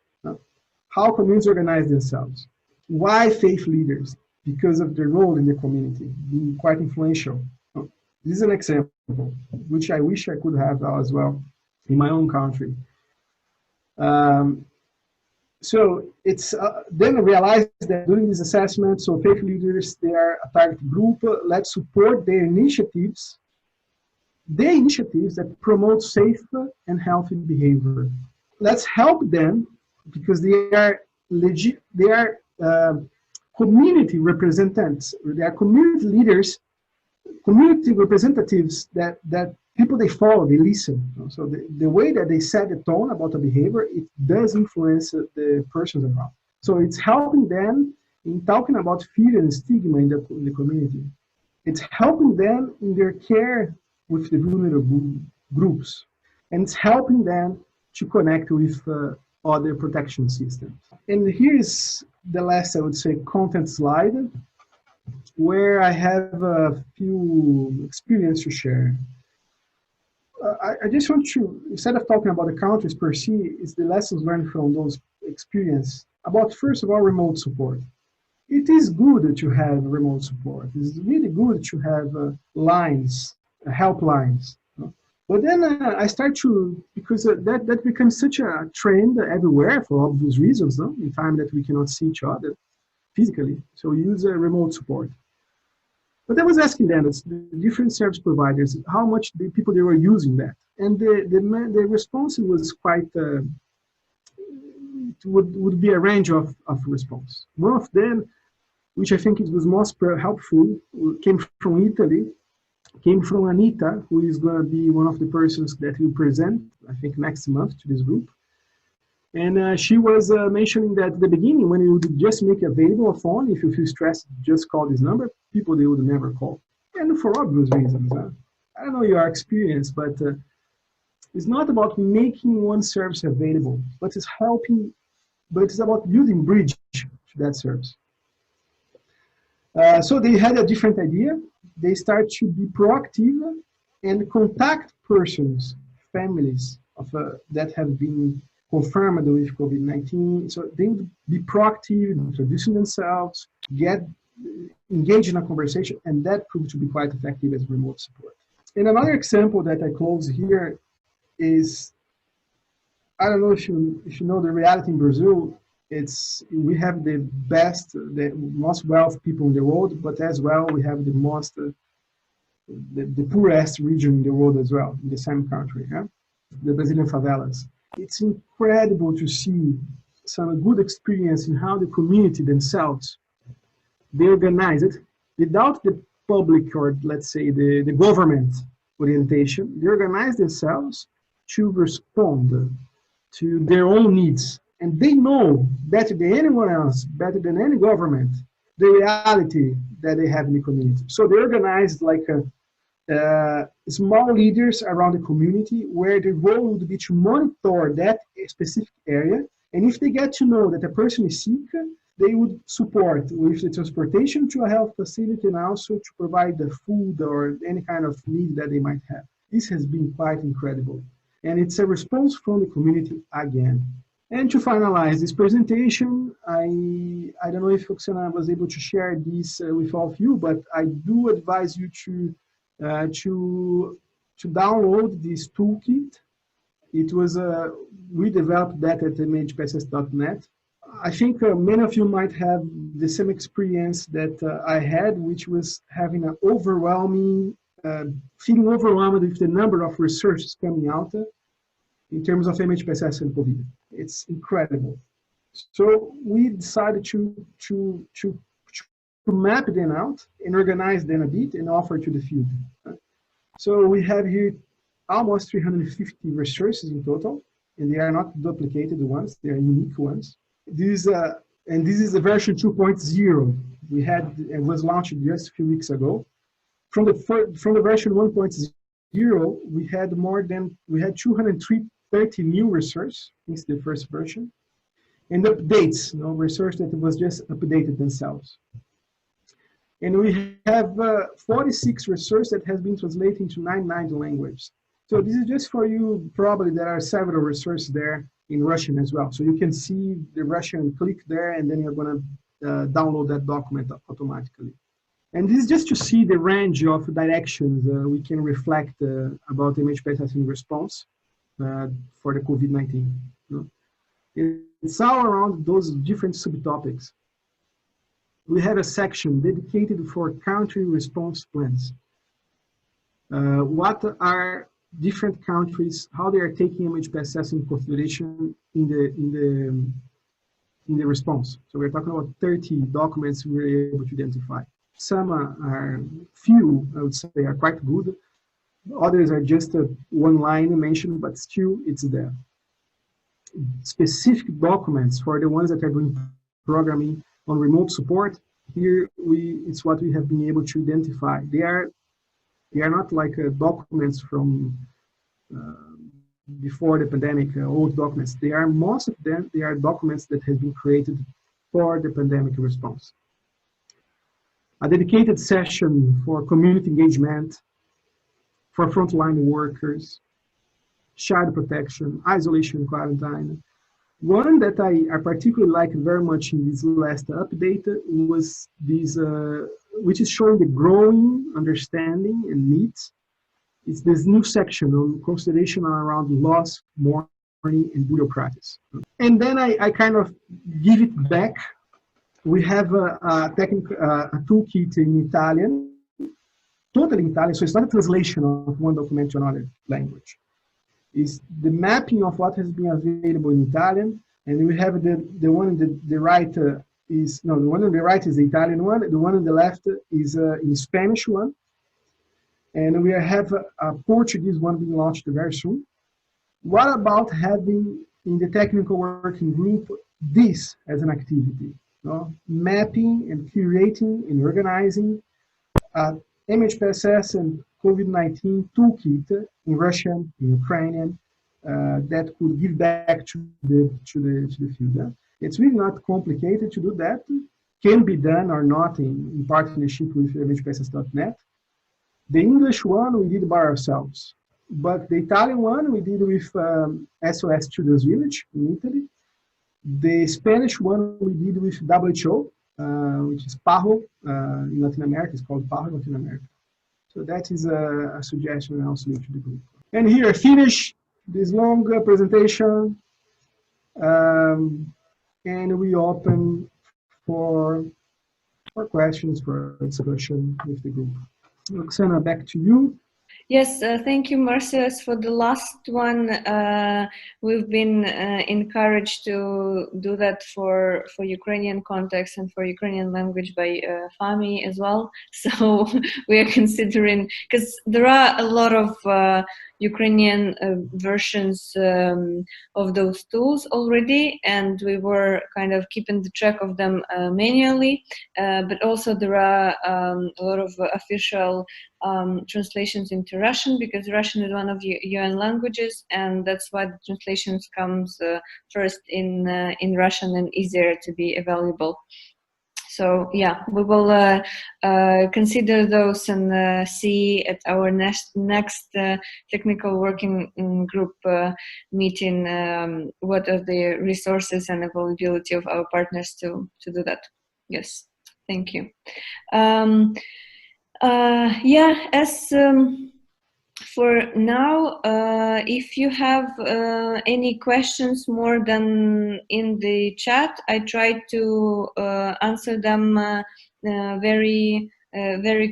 how communities organize themselves. Why faith leaders? Because of their role in the community, being quite influential. This is an example, which I wish I could have as well in my own country. So it's then I realized that during this assessment, so faith leaders, they are a target group. Let's support their initiatives that promote safe and healthy behavior. Let's help them because they are community representatives. They are community leaders, community representatives that people they follow, they listen. So the way that they set the tone about a behavior, it does influence the persons around. So it's helping them in talking about fear and stigma in the community. It's helping them in their care with the vulnerable groups. And it's helping them to connect with other protection systems. And here's the last, I would say, content slide, where I have a few experiences to share. I just want to, instead of talking about the countries per se, is the lessons learned from those experiences about, first of all, remote support. It is good to have remote support. It's really good to have lines, helplines. But then I start to, because that becomes such a trend everywhere for obvious reasons, no? In time that we cannot see each other physically. So we use remote support. But I was asking them, the different service providers, how much the people they were using that. And the response was quite, would be a range of response. One of them, which I think it was most helpful, came from Italy, came from Anita, who is going to be one of the persons that will present, I think, next month to this group. And she was mentioning that at the beginning, when you would just make available a phone, if you feel stressed, just call this number, people they would never call. And for obvious reasons. I don't know your experience, but it's not about making one service available, but it's helping, but it's about building bridge to that service. So they had a different idea. They start to be proactive and contact persons, families of that have been confirmed with COVID-19. So they would be proactive, introducing themselves, get engaged in a conversation, and that proved to be quite effective as remote support. And another example that I close here is, I don't know if you know the reality in Brazil. We have the best, the most wealthy people in the world, but as well we have the most, the poorest region in the world as well, in the same country, yeah? The Brazilian favelas. It's incredible to see some good experience in how the community themselves, they organize it without the public or let's say the government orientation. They organize themselves to respond to their own needs. And they know better than anyone else, better than any government, the reality that they have in the community. So they organize like small leaders around the community where the role would be to monitor that specific area. And if they get to know that a person is sick, they would support with the transportation to a health facility and also to provide the food or any kind of need that they might have. This has been quite incredible. And it's a response from the community again. And to finalize this presentation, I don't know if Oksana was able to share this with all of you, but I do advise you to download this toolkit. It was, we developed that at MHPSS.net. I think many of you might have the same experience that I had, which was having an overwhelming, feeling overwhelmed with the number of researches coming out in terms of MHPSS and COVID. It's incredible. So we decided to map them out and organize them a bit and offer to the field. So we have here almost 350 resources in total, and they are not duplicated ones, they are unique ones. This is the version 2.0. We had, it was launched just a few weeks ago. From the version 1.0, we had 230 new research since the first version, and updates, research that was just updated themselves. And we have 46 research that has been translated into 99 languages. So this is just for you, probably there are several resources there in Russian as well. So you can see the Russian, click there, and then you're gonna download that document automatically. And this is just to see the range of directions we can reflect about MHPSS in response for the COVID-19. It's all around those different subtopics. We have a section dedicated for country response plans. What are different countries, how they are taking MHPSS in consideration in the response. So we're talking about 30 documents we were able to identify. Some are few, I would say, are quite good. Others are just one line mentioned, but still it's there. Specific documents for the ones that are doing programming on remote support, here it's what we have been able to identify. They are not like documents from before the pandemic, old documents. They are, most of them, they are documents that have been created for the pandemic response. A dedicated session for community engagement, for frontline workers, child protection, isolation, quarantine. One that I particularly like very much in this last update was this, which is showing the growing understanding and needs It's this new section on consideration around loss, mourning, and burial practice. And then I kind of give it back. We have a toolkit in Italian, totally in Italian, so it's not a translation of one document to another language. It's the mapping of what has been available in Italian, and we have the one on the right the one on the right is the Italian one, the one on the left is in Spanish one, and we have a Portuguese one being launched very soon. What about having in the technical working group this as an activity? Mapping and curating and organizing MHPSS and COVID-19 toolkit in Russian, in Ukrainian, that could give back to the field. It's really not complicated to do that. Can be done or not in partnership with MHPSS.net. The English one we did by ourselves, but the Italian one we did with SOS Children's Village in Italy. The Spanish one we did with WHO, which is PAHO in Latin America. It's called PAHO in Latin America. So that is a suggestion I also leave to the group. And here I finish this long presentation, and we open for questions, for discussion with the group. Roxana, back to you. Yes, thank you, Marcio. For the last one, we've been encouraged to do that for Ukrainian context and for Ukrainian language by FAMI as well. So we are considering, because there are a lot of Ukrainian versions of those tools already, and we were kind of keeping the track of them manually, but also there are a lot of official translations into Russian, because Russian is one of the UN languages, and that's why the translations comes first in Russian and easier to be available. So yeah, we will consider those and see at our next technical working group meeting what are the resources and availability of our partners to do that. Yes, thank you. Yeah, as for now, if you have any questions more than in the chat, I try to answer them very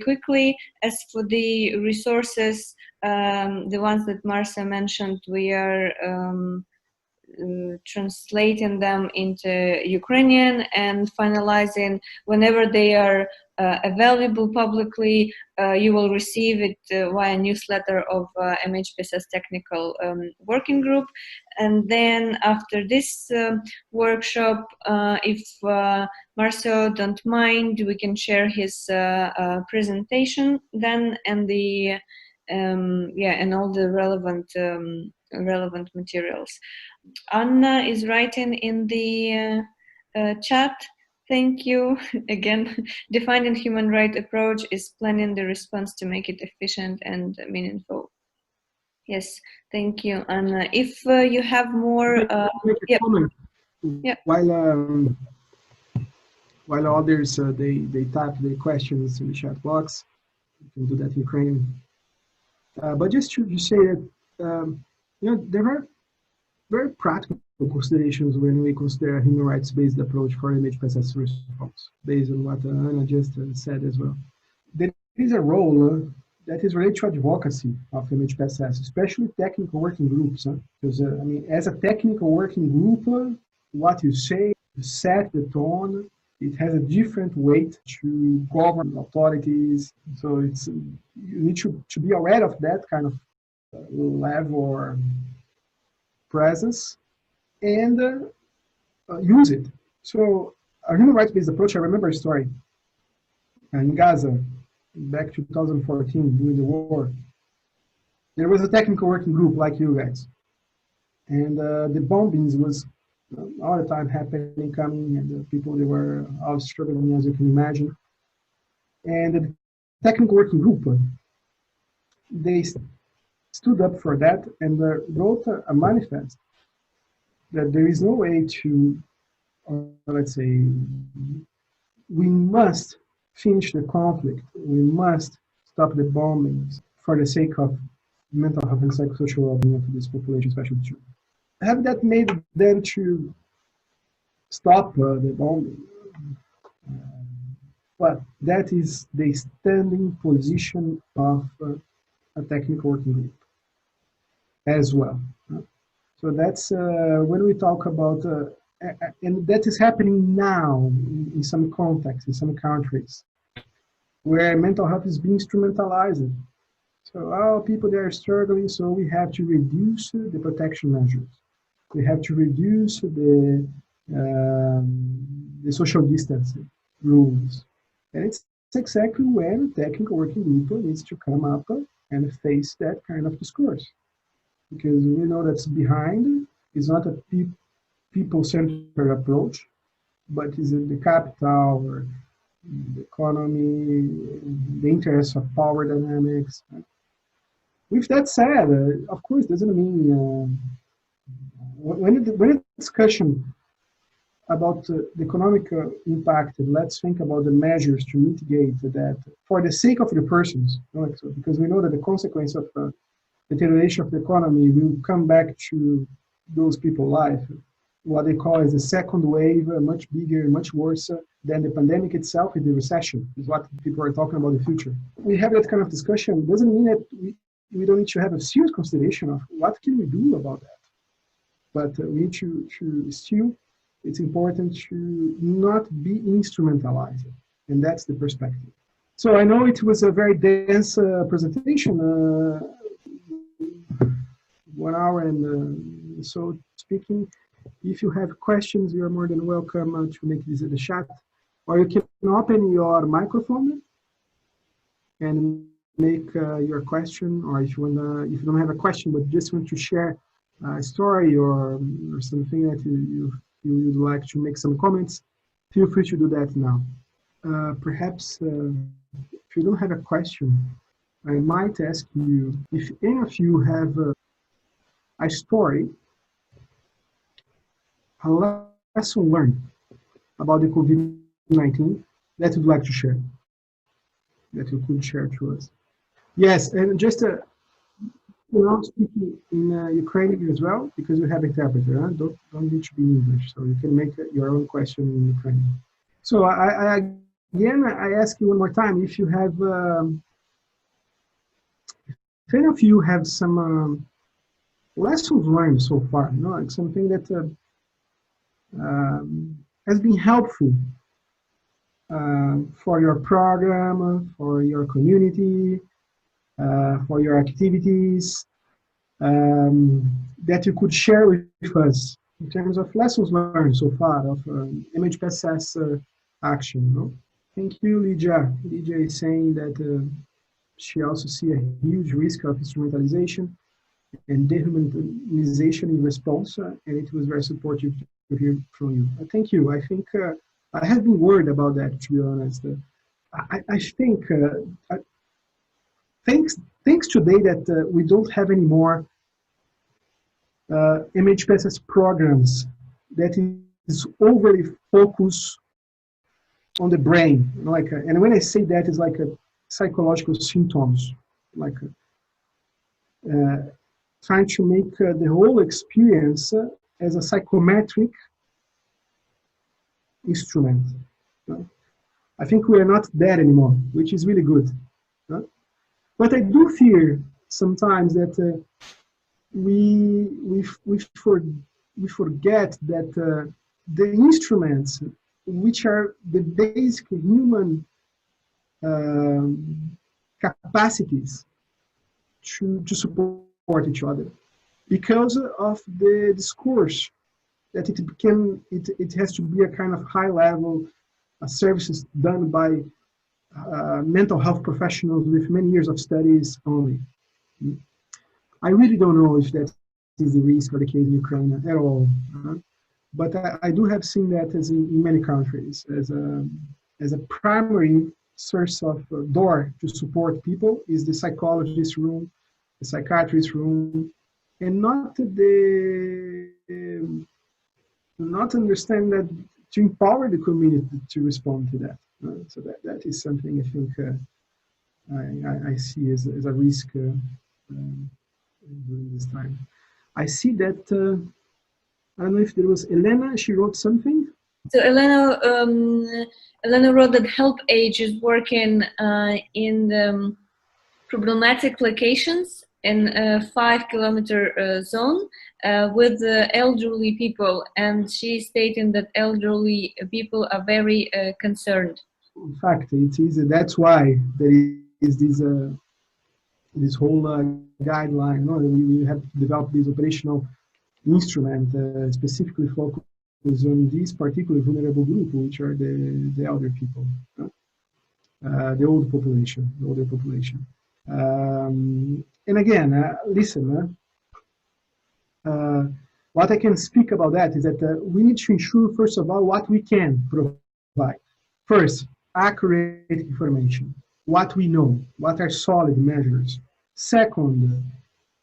quickly. As for the resources, the ones that Marcia mentioned, we are translating them into Ukrainian and finalizing whenever they are available publicly. You will receive it via newsletter of MHPSS Technical Working Group. And then after this workshop, if Marcio don't mind, we can share his presentation then, and the yeah, and all the relevant materials. Anna is writing in the chat. Thank you again. Defining human rights approach is planning the response to make it efficient and meaningful. Yes, thank you, Anna. If you have more, yeah. Yeah. While others they type the questions in the chat box, you can do that in Ukrainian. But just to say that you know, there are very practical considerations when we consider a human rights-based approach for MHPSS response, based on what Anna just said as well. There is a role that is related to advocacy of MHPSS, especially technical working groups. Because I mean, as a technical working group, what you say, you set the tone. It has a different weight to government authorities. So it's you need to be aware of that kind of level or presence and use it. So a human rights-based approach, I remember a story in Gaza back 2014 during the war. There was a technical working group like you guys, and the bombings was all the time happening, coming, and the people, they were all struggling, as you can imagine. And the technical working group, they stood up for that and wrote a manifest that there is no way to, let's say, we must finish the conflict. We must stop the bombings for the sake of mental health and psychosocial well-being of this population, especially children. Have that made them to stop the bombing? Well, that is the standing position of a technical working group as well. So that's when we talk about, and that is happening now in some contexts, in some countries, where mental health is being instrumentalized. So, people they are struggling, so we have to reduce the protection measures. We have to reduce the social distancing rules. And it's exactly when the technical working group needs to come up and face that kind of discourse. Because we know that's behind is not a people-centered approach, but is in the capital or the economy, the interests of power dynamics. With that said, of course, doesn't mean when the discussion about the economic impact, let's think about the measures to mitigate that for the sake of the persons, so, because we know that the consequence of deterioration of the economy will come back to those people's life. What they call as the second wave, much bigger, much worse than the pandemic itself, is the recession, is what people are talking about the future. We have that kind of discussion. Doesn't mean that we don't need to have a serious consideration of what can we do about that. But we need to still, it's important to not be instrumentalized. And that's the perspective. So I know it was a very dense presentation, 1 hour and so speaking. If you have questions, you are more than welcome to make this in the chat, or you can open your microphone and make your question, or if you don't have a question but just want to share a story or something that you would like to make some comments, feel free to do that now. Perhaps if you don't have a question, I might ask you if any of you have a story, a lesson learned about the COVID-19 that you'd like to share, that you could share to us. Yes, and just speaking in Ukrainian as well, because we have interpreter. Huh? Don't need to be in English, so you can make your own question in Ukrainian. So I ask you one more time if you have, if any of you have some lessons learned so far, like something that has been helpful for your program, for your community, for your activities, that you could share with us in terms of lessons learned so far of MHPSS action. No? Thank you, Lydia. Lydia is saying that she also sees a huge risk of instrumentalization and dehumanization in response, and it was very supportive to hear from you. Thank you. I think I have been worried about that, to be honest. I think thanks today that we don't have any more MHPSS programs that is overly focused on the brain, and when I say that, it's like a psychological symptoms, like trying to make the whole experience as a psychometric instrument. I think we are not there anymore, which is really good. But I do fear sometimes that we forget that the instruments, which are the basic human capacities to support each other, because of the discourse that it has to be a kind of high level services done by mental health professionals with many years of studies only. I really don't know if that is the risk or the case in Ukraine at all, but I do have seen that as in many countries as a primary source of door to support people is the psychologist room, the psychiatrist room, and not understand that to empower the community to respond to that. So that is something I think I see as a risk this time. I see that, I don't know if there was Elena, she wrote something. So Elena wrote that Help Age is working in the problematic locations in a 5-kilometer zone with elderly people, and she's stating that elderly people are very concerned. In fact, it is. That's why there is this whole guideline. No, we have developed this operational instrument specifically focused on this particular vulnerable group, which are the elder people, the older population. And again, listen. What I can speak about that is that we need to ensure, first of all, what we can provide. First, accurate information, what we know, what are solid measures. Second,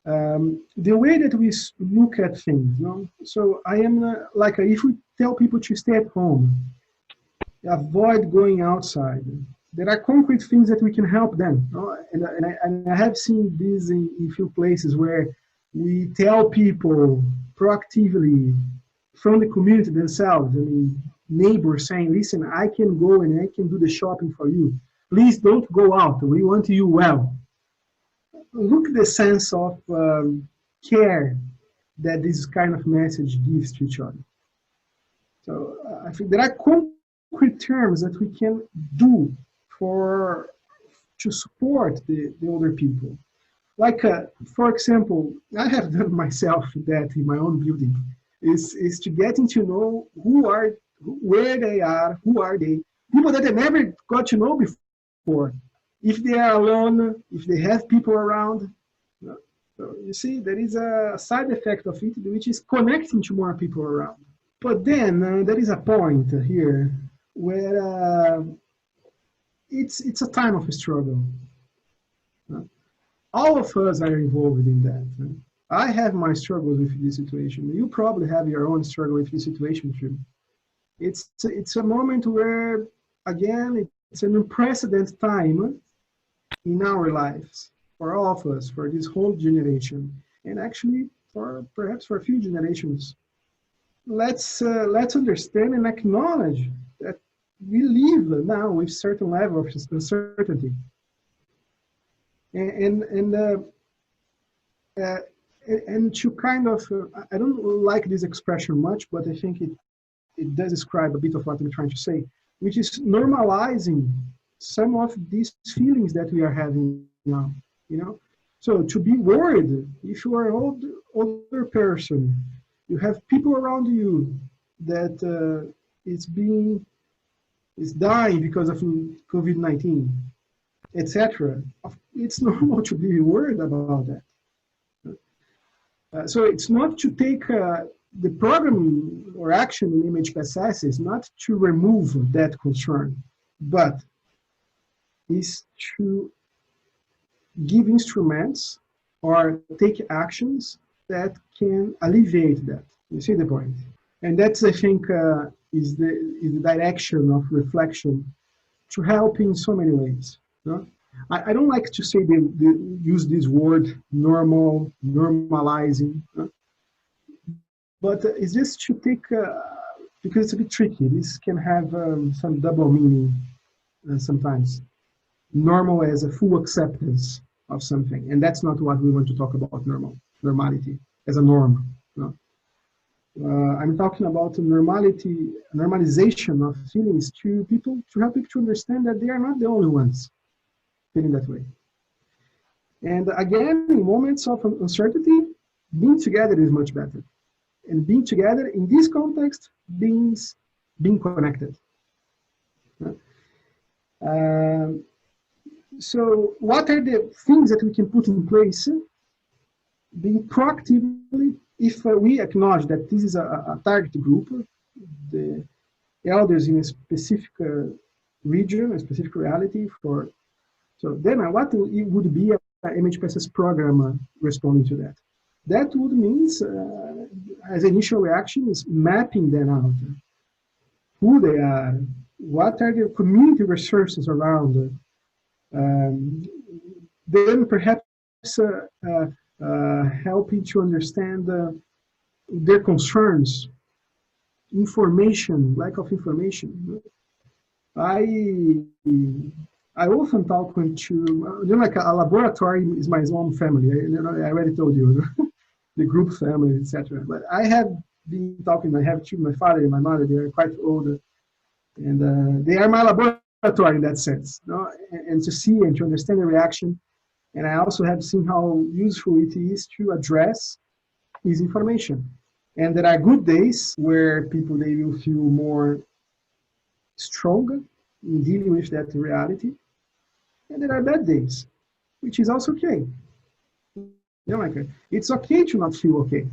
the way that we look at things. So I am if we tell people to stay at home, avoid going outside, there are concrete things that we can help them. And I have seen this in few places where we tell people proactively from the community themselves, neighbors saying, listen, I can go and I can do the shopping for you. Please don't go out. We want you well. Look at the sense of care that this kind of message gives to each other. So I think there are concrete terms that we can do to support the older people. Like, for example, I have done myself that in my own building, is to getting to know where they are, who are they, people that I never got to know before. If they are alone, if they have people around. So you see, there is a side effect of it, which is connecting to more people around. But then there is a point here where it's a time of struggle. All of us are involved in that. I have my struggles with this situation. You probably have your own struggle with this situation too. It's a moment where, again, it's an unprecedented time in our lives, for all of us, for this whole generation, and actually perhaps for a few generations. Let's understand and acknowledge that we live now with certain level of uncertainty. And to kind of, I don't like this expression much, but I think it does describe a bit of what I'm trying to say, which is normalizing some of these feelings that we are having now, So to be worried, if you are an older person, you have people around you that is dying because of COVID-19, etc. It's normal to be worried about that. So it's not to take the program or action in MHPSS is not to remove that concern, but is to give instruments or take actions that can alleviate that. You see the point? And that's, I think, is the direction of reflection to help in so many ways. I don't like to say use this word normalizing, but it's just to take, because it's a bit tricky. This can have some double meaning sometimes. Normal as a full acceptance of something, and that's not what we want to talk about. Normality as a norm. I'm talking about normalization of feelings to people, to help people to understand that they are not the only ones feeling that way. And again, in moments of uncertainty, being together is much better. And being together in this context means being connected. So what are the things that we can put in place? Being proactively, if we acknowledge that this is a target group, the elders in a specific region, a specific reality so then what would be a MHPSS program responding to that? That would mean, as initial reaction, is mapping them out. Who they are, what are the community resources around, then perhaps helping to understand their concerns, information, lack of information. I often talk to, like a laboratory is my own family. I already told you, the group family, etc. But I have been talking, I have two, my father and my mother, they are quite old, and they are my laboratory in that sense, and to see and to understand the reaction. And I also have seen how useful it is to address this information. And there are good days where people, they will feel more stronger in dealing with that reality. And there are bad days, which is also okay. It's okay to not feel okay,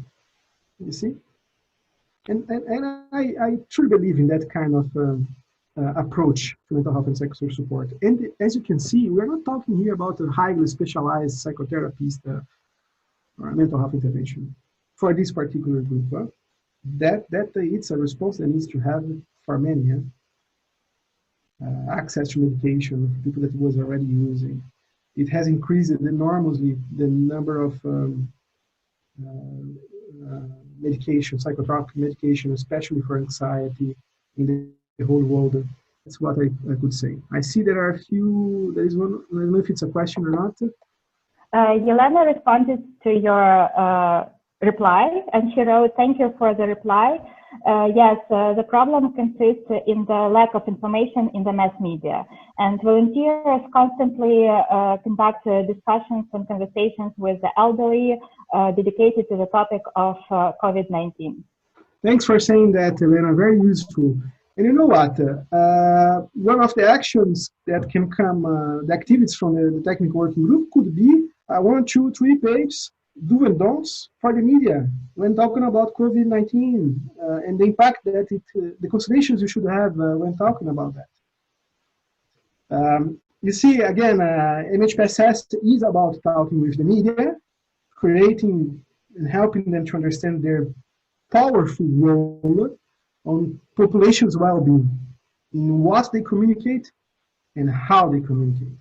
you see? And I truly believe in that kind of approach to mental health and psychosocial support. And as you can see, we're not talking here about a highly specialized psychotherapist or mental health intervention for this particular group. That it's a response that needs to have for many. Access to medication for people that was already using. It has increased enormously the number of medication, psychotropic medication, especially for anxiety in the whole world. That's what I could say. I see there are a few, there is one, I don't know if it's a question or not. Yelena responded to your reply, and she wrote, "Thank you for the reply. Yes, the problem consists in the lack of information in the mass media, and volunteers constantly conduct discussions and conversations with the elderly dedicated to the topic of COVID-19. Thanks for saying that, Elena, very useful. And you know what, one of the actions that can come, the activities from the technical working group could be 1, 2, 3 pages, do and don'ts for the media when talking about COVID-19 and the impact that the considerations you should have when talking about that. You see, again, MHPSS is about talking with the media, creating and helping them to understand their powerful role on populations' well-being, in what they communicate and how they communicate.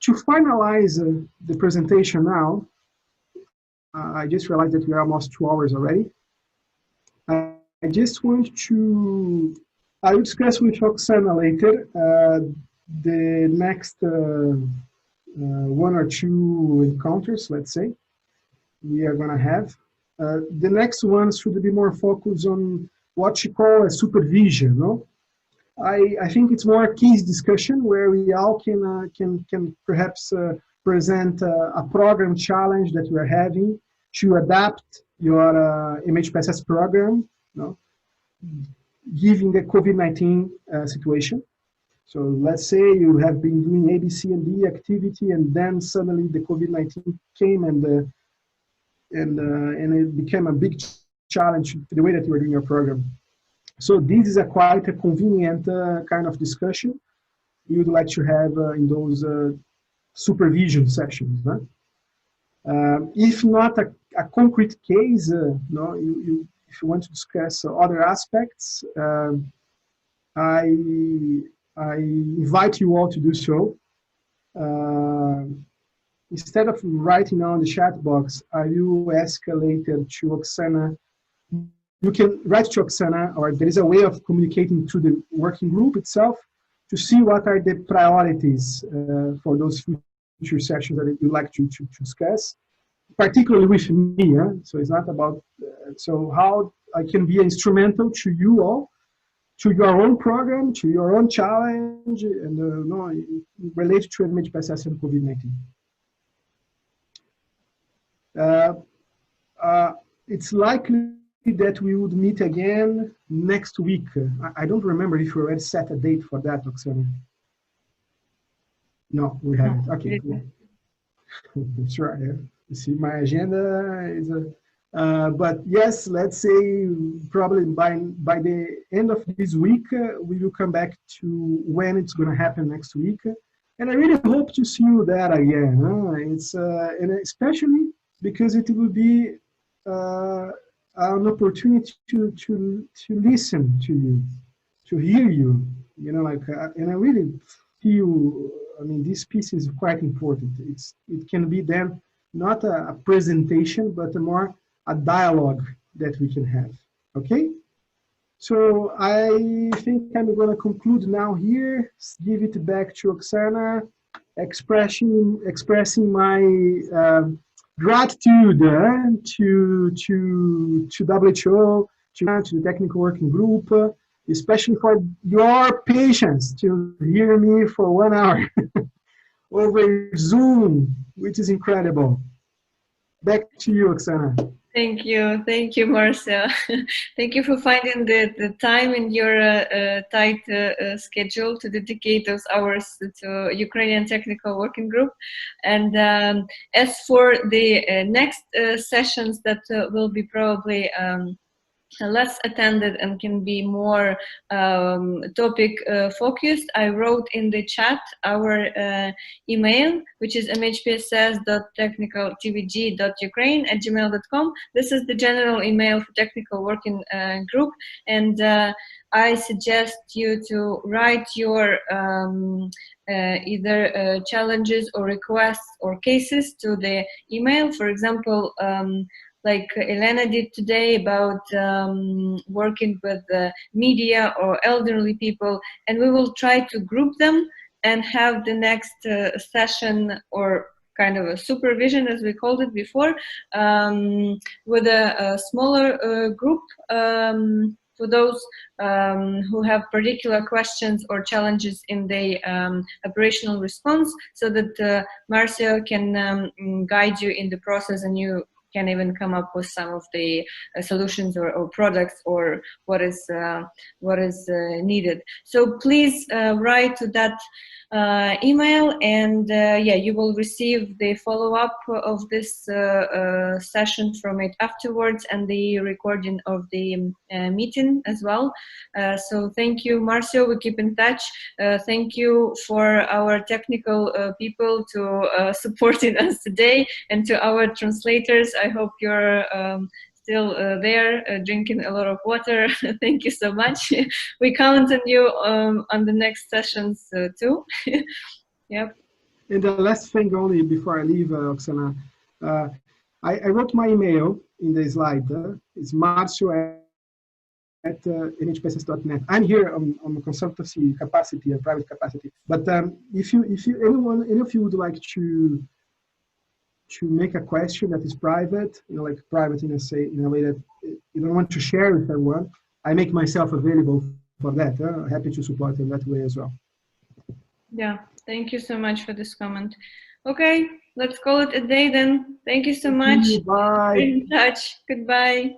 To finalize the presentation now, I just realized that we are almost 2 hours already. I just want to, I will discuss with Oksana later the next 1 or 2 encounters, let's say, we are gonna have. The next ones should be more focused on what she calls a supervision, no? I think it's more a case discussion where we all can perhaps present a program challenge that we are having to adapt your MHPSS program, given the COVID-19 situation. So let's say you have been doing A, B, C, and D activity, and then suddenly the COVID-19 came and it became a big challenge to the way that you are doing your program. So this is quite a convenient kind of discussion we would like to have in those supervision sessions. If not a concrete case, if you want to discuss other aspects, I invite you all to do so. Instead of writing on the chat box, I will ask later to Oksana. You can write to Oksana, or there is a way of communicating to the working group itself to see what are the priorities for those future sessions that you'd like to discuss, particularly with me. So it's not about, so how I can be instrumental to you all, to your own program, to your own challenge, and related to MHPSS and COVID-19. It's likely that we would meet again next week. I don't remember if we already set a date for that, Oksana. No, we haven't. Okay, cool. Sure. Yeah. You see, my agenda is but yes, let's say probably by the end of this week, we will come back to when it's going to happen next week. And I really hope to see you there again. It's and especially because it will be an opportunity to listen to you, to hear you, and I really feel I mean, this piece is quite important. It can be then not a presentation, but more a dialogue that we can have. Okay? So I think I'm going to conclude now here, give it back to Oksana, expressing my gratitude to WHO, to the technical working group, especially for your patience to hear me for 1 hour over Zoom, which is incredible. Back to you, Oksana. Thank you, Marcio. Thank you for finding the time in your tight schedule to dedicate those hours to Ukrainian Technical Working Group. And as for the next sessions that will be probably less attended and can be more topic focused, I wrote in the chat our email, which is mhpss.technicaltvg.ukraine@gmail.com. This is the general email for technical working group, and I suggest you to write your either challenges or requests or cases to the email. For example, like Elena did today about working with media or elderly people, and we will try to group them and have the next session, or kind of a supervision as we called it before, with a smaller group for those who have particular questions or challenges in the operational response, so that Marcio can guide you in the process, and you can even come up with some of the solutions or products or what is needed. So please write to that email, and yeah, you will receive the follow-up of this session from it afterwards, and the recording of the meeting as well. So thank you, Marcio. We keep in touch. Thank you for our technical people to supporting us today, and to our translators. I hope you're still there, drinking a lot of water. Thank you so much. We count on you on the next sessions too. Yep. And the last thing only before I leave, Oksana, I wrote my email in the slide. It's marcio@nhpss.net. I'm here on a consultancy capacity, a private capacity. But if any of you would like to make a question that is private, like private in a way that you don't want to share with everyone, I make myself available for that. Happy to support in that way as well. Yeah, thank you so much for this comment. Okay, let's call it a day then. Thank you so much. Bye. Be in touch. Goodbye.